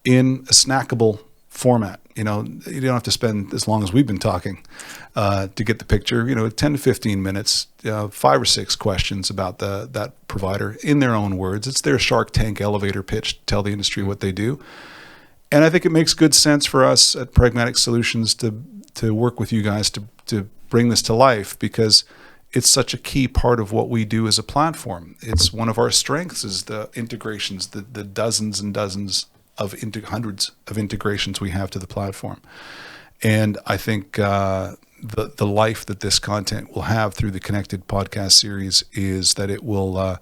a snackable format. You don't have to spend as long as we've been talking to get the picture. 10 to 15 minutes, 5 or 6 questions about that provider in their own words. It's their Shark Tank elevator pitch to tell the industry what they do. And I think it makes good sense for us at Pragmatic Solutions to work with you guys to bring this to life, because it's such a key part of what we do as a platform. It's one of our strengths is the integrations, the dozens and dozens of hundreds of integrations we have to the platform. And I think the life that this content will have through the Connected podcast series is that it will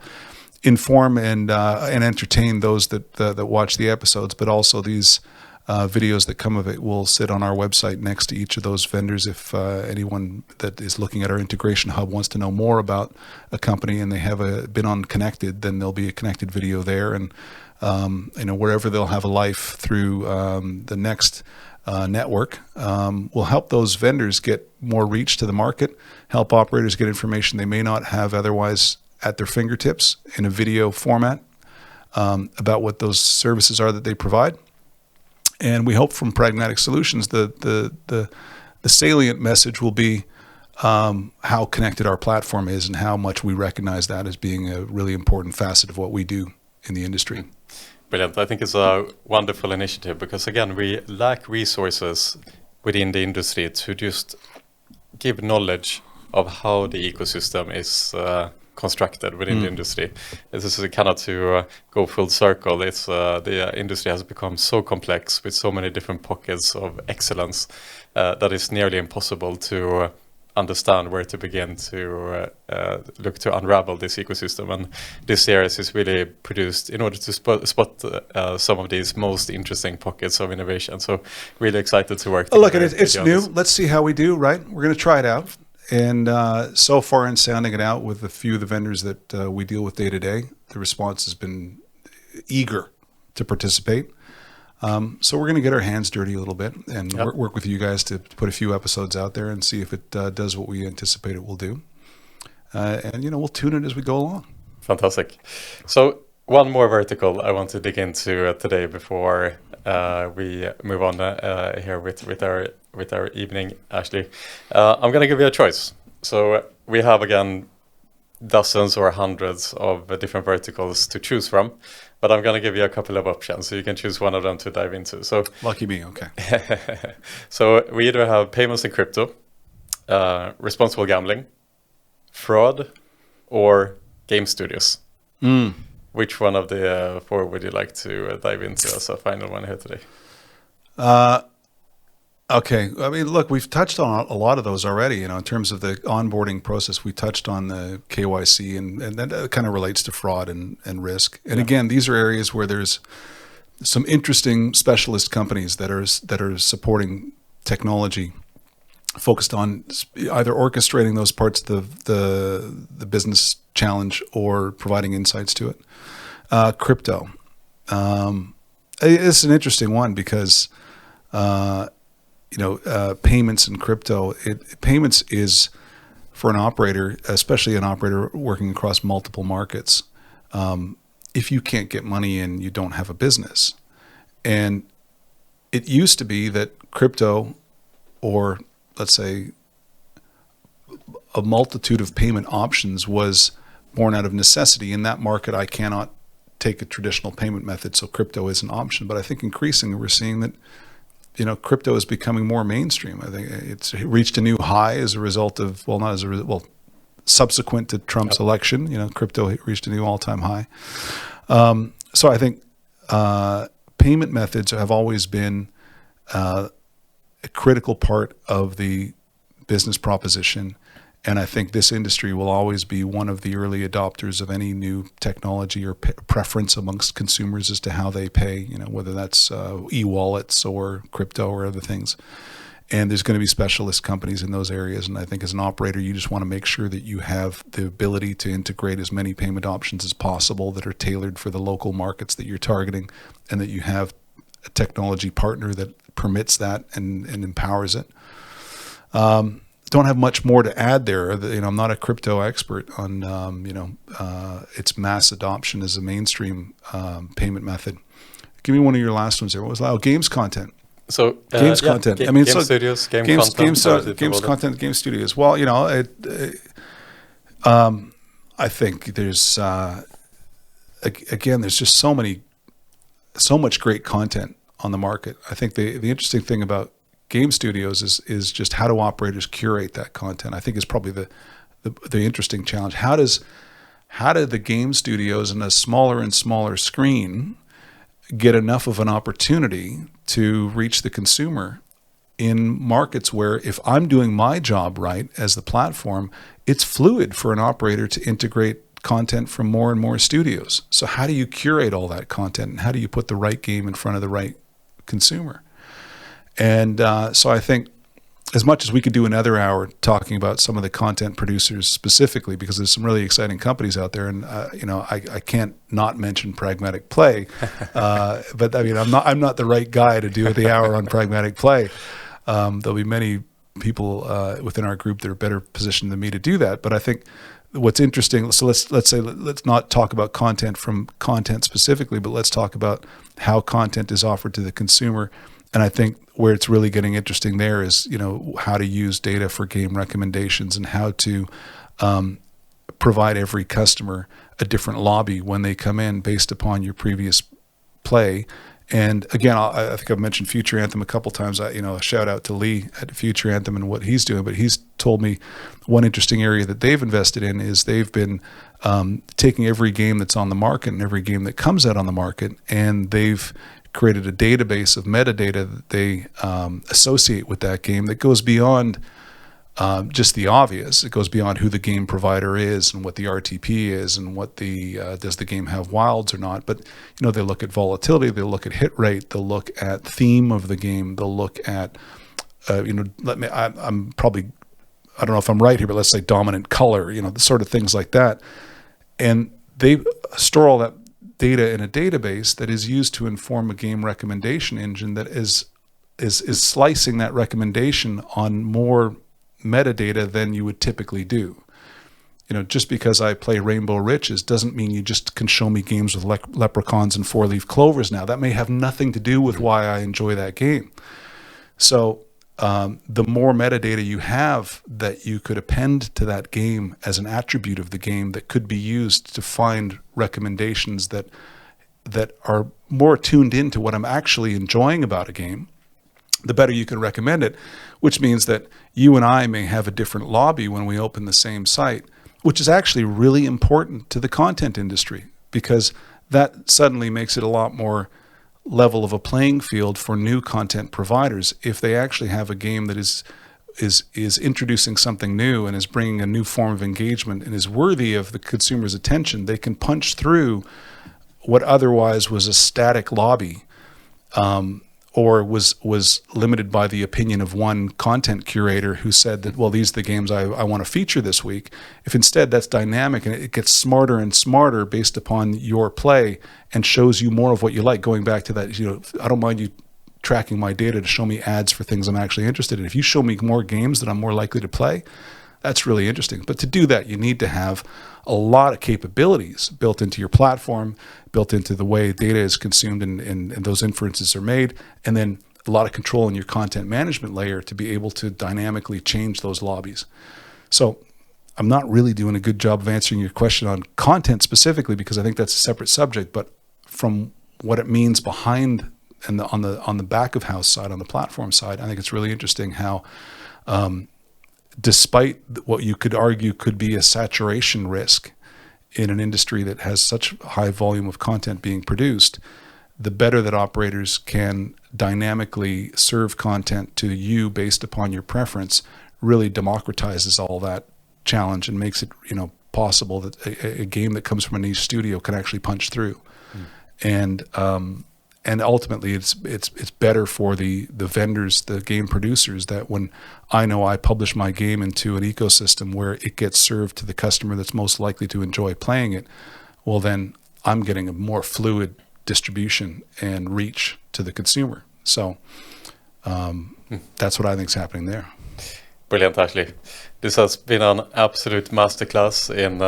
inform and entertain those that watch the episodes, but also these videos that come of it will sit on our website next to each of those vendors. If anyone that is looking at our integration hub wants to know more about a company and they have been on Connected, then there'll be a Connected video there. And wherever they'll have a life through the next network will help those vendors get more reach to the market, help operators get information they may not have otherwise at their fingertips in a video format about what those services are that they provide. And we hope from Pragmatic Solutions the salient message will be how connected our platform is and how much we recognize that as being a really important facet of what we do in the industry. Brilliant. I think it's a wonderful initiative because, again, we lack resources within the industry to just give knowledge of how the ecosystem is constructed within the industry. This is kind of to go full circle. It's the industry has become so complex with so many different pockets of excellence that it's nearly impossible to understand where to begin to look to unravel this ecosystem. And this series is really produced in order to spot some of these most interesting pockets of innovation. So really excited to work. Look, it's new. Let's see how we do, right? We're going to try it out. And so far in sounding it out with a few of the vendors that we deal with day to day, the response has been eager to participate. So we're going to get our hands dirty a little bit and work with you guys to put a few episodes out there and see if it does what we anticipate it will do. And we'll tune it as we go along. Fantastic. So one more vertical I want to dig into today before we move on here with our evening, Ashley. I'm going to give you a choice. So we have, again, dozens or hundreds of different verticals to choose from, but I'm going to give you a couple of options so you can choose one of them to dive into. So lucky me, okay. So we either have payments and crypto, responsible gambling, fraud, or game studios. Which one of the four would you like to dive into as a final one here today? Okay. I mean, look, we've touched on a lot of those already, in terms of the onboarding process. We touched on the KYC and that kind of relates to fraud and risk. And again, these are areas where there's some interesting specialist companies that are supporting technology focused on either orchestrating those parts of the business challenge or providing insights to it. Crypto. It's an interesting one because payments and crypto. Payments is for an operator, especially an operator working across multiple markets. If you can't get money in, you don't have a business. And it used to be that crypto, or let's say a multitude of payment options, was born out of necessity. In that market, I cannot take a traditional payment method, so crypto is an option. But I think increasingly we're seeing that crypto is becoming more mainstream. I think it's reached a new high as a result of, subsequent to Trump's election, crypto reached a new all-time high. So I think payment methods have always been a critical part of the business proposition. And I think this industry will always be one of the early adopters of any new technology or preference amongst consumers as to how they pay, whether that's e-wallets or crypto or other things. And there's going to be specialist companies in those areas. And I think as an operator, you just want to make sure that you have the ability to integrate as many payment options as possible that are tailored for the local markets that you're targeting, and that you have a technology partner that permits that and empowers it. Don't have much more to add there. I'm not a crypto expert on its mass adoption as a mainstream payment method. Give me one of your last ones there. What was that? Oh, games content. So games content. I mean, game so studios, game games, content, games content, game studios. Well, you know, I think there's again, there's just so much great content on the market. I think the interesting thing about game studios is just how do operators curate that content. I think is probably the interesting challenge. How do the game studios in a smaller and smaller screen get enough of an opportunity to reach the consumer in markets where, if I'm doing my job right as the platform, it's fluid for an operator to integrate content from more and more studios. So how do you curate all that content, and how do you put the right game in front of the right consumer? And so I think, as much as we could do another hour talking about some of the content producers specifically, because there's some really exciting companies out there, and you know, I can't not mention Pragmatic Play, but I mean, I'm not the right guy to do the hour on Pragmatic Play. There'll be many people within our group that are better positioned than me to do that. But I think what's interesting, so let's not talk about content from content specifically, but let's talk about how content is offered to the consumer. And I think where it's really getting interesting there is, you know, how to use data for game recommendations, and how to provide every customer a different lobby when they come in based upon your previous play. And again, I think I've mentioned Future Anthem a couple times. A shout out to Lee at Future Anthem and what he's doing. But he's told me one interesting area that they've invested in is they've been taking every game that's on the market and every game that comes out on the market, and they've created a database of metadata that they associate with that game that goes beyond just the obvious. It goes beyond who the game provider is and what the RTP is and what does the game have wilds or not. But you know, they look at volatility, they look at hit rate, they'll look at theme of the game, they'll look at I'm probably, I don't know if I'm right here, but let's say dominant color, you know, the sort of things like that. And they store all that data in a database that is used to inform a game recommendation engine that is slicing that recommendation on more metadata than you would typically do. You know, just because I play Rainbow Riches doesn't mean you just can show me games with leprechauns and four-leaf clovers now. That may have nothing to do with why I enjoy that game. So the more metadata you have that you could append to that game as an attribute of the game that could be used to find recommendations that are more tuned into what I'm actually enjoying about a game, the better you can recommend it, which means that you and I may have a different lobby when we open the same site, which is actually really important to the content industry, because that suddenly makes it a lot more level of a playing field for new content providers. If they actually have a game that is introducing something new and is bringing a new form of engagement and is worthy of the consumer's attention, they can punch through what otherwise was a static lobby, or was limited by the opinion of one content curator who said that, well, these are the games I want to feature this week. If instead that's dynamic and it gets smarter and smarter based upon your play and shows you more of what you like, going back to that, you know, I don't mind you tracking my data to show me ads for things I'm actually interested in. If you show me more games that I'm more likely to play, that's really interesting. But to do that, you need to have a lot of capabilities built into your platform, built into the way data is consumed and those inferences are made, and then a lot of control in your content management layer to be able to dynamically change those lobbies. So I'm not really doing a good job of answering your question on content specifically, because I think that's a separate subject, but from what it means behind and on the back of house side, on the platform side, I think it's really interesting how despite what you could argue could be a saturation risk in an industry that has such high volume of content being produced, the better that operators can dynamically serve content to you based upon your preference really democratizes all that challenge and makes it, you know, possible that a game that comes from a niche studio can actually punch through. And ultimately, it's better for the vendors, the game producers, that when I know I publish my game into an ecosystem where it gets served to the customer that's most likely to enjoy playing it, well, then I'm getting a more fluid distribution and reach to the consumer. So that's what I think is happening there. Brilliant, Ashley. This has been an absolute masterclass in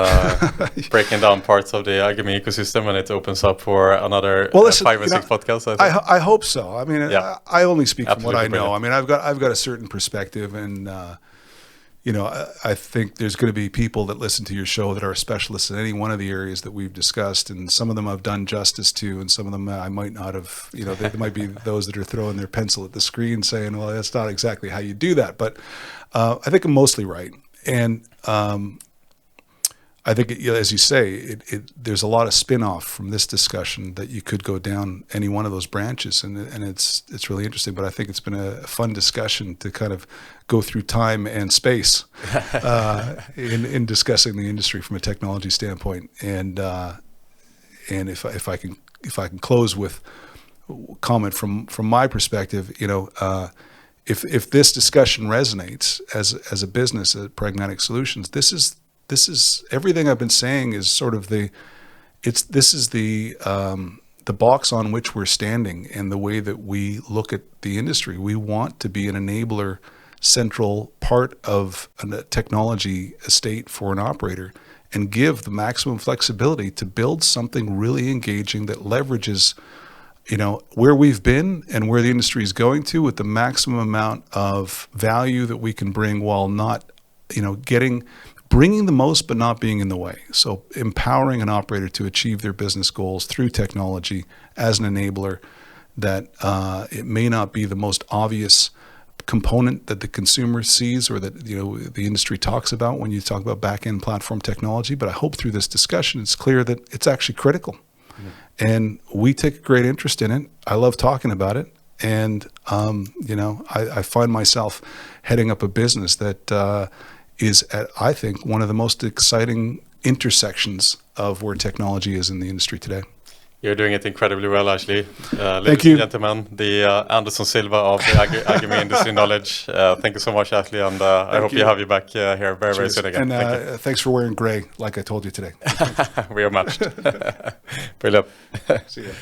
breaking down parts of the iGaming ecosystem, and it opens up for another 5 or 6 podcasts. I hope so. I mean, I only speak from what I know. Brilliant. I mean, I've got a certain perspective, and I think there's going to be people that listen to your show that are specialists in any one of the areas that we've discussed, and some of them I've done justice to, and some of them I might not have. There might be those that are throwing their pencil at the screen saying, "Well, that's not exactly how you do that." But I think I'm mostly right, and I think, as you say, there's a lot of spin-off from this discussion that you could go down any one of those branches, and it's really interesting. But I think it's been a fun discussion to kind of go through time and space in discussing the industry from a technology standpoint. And if I can close with comment from my perspective, if this discussion resonates as a business at Pragmatic Solutions, this is everything I've been saying is sort of the box on which we're standing and the way that we look at the industry. We want to be an enabler, central part of a technology estate for an operator, and give the maximum flexibility to build something really engaging that leverages where we've been and where the industry is going to, with the maximum amount of value that we can bring, while not bringing the most but not being in the way. So empowering an operator to achieve their business goals through technology as an enabler, that it may not be the most obvious component that the consumer sees or that the industry talks about when you talk about back-end platform technology. But I hope through this discussion it's clear that it's actually critical. And we take a great interest in it. I love talking about it. And I find myself heading up a business that is at, I think, one of the most exciting intersections of where technology is in the industry today. You're doing it incredibly well, Ashley. Thank Ladies you. and gentlemen, the Anderson Silva of the iGaming Industry Knowledge. Thank you so much, Ashley, and I hope you have you back here very soon again. And thanks for wearing gray, like I told you today. We are matched. Brilliant. See ya.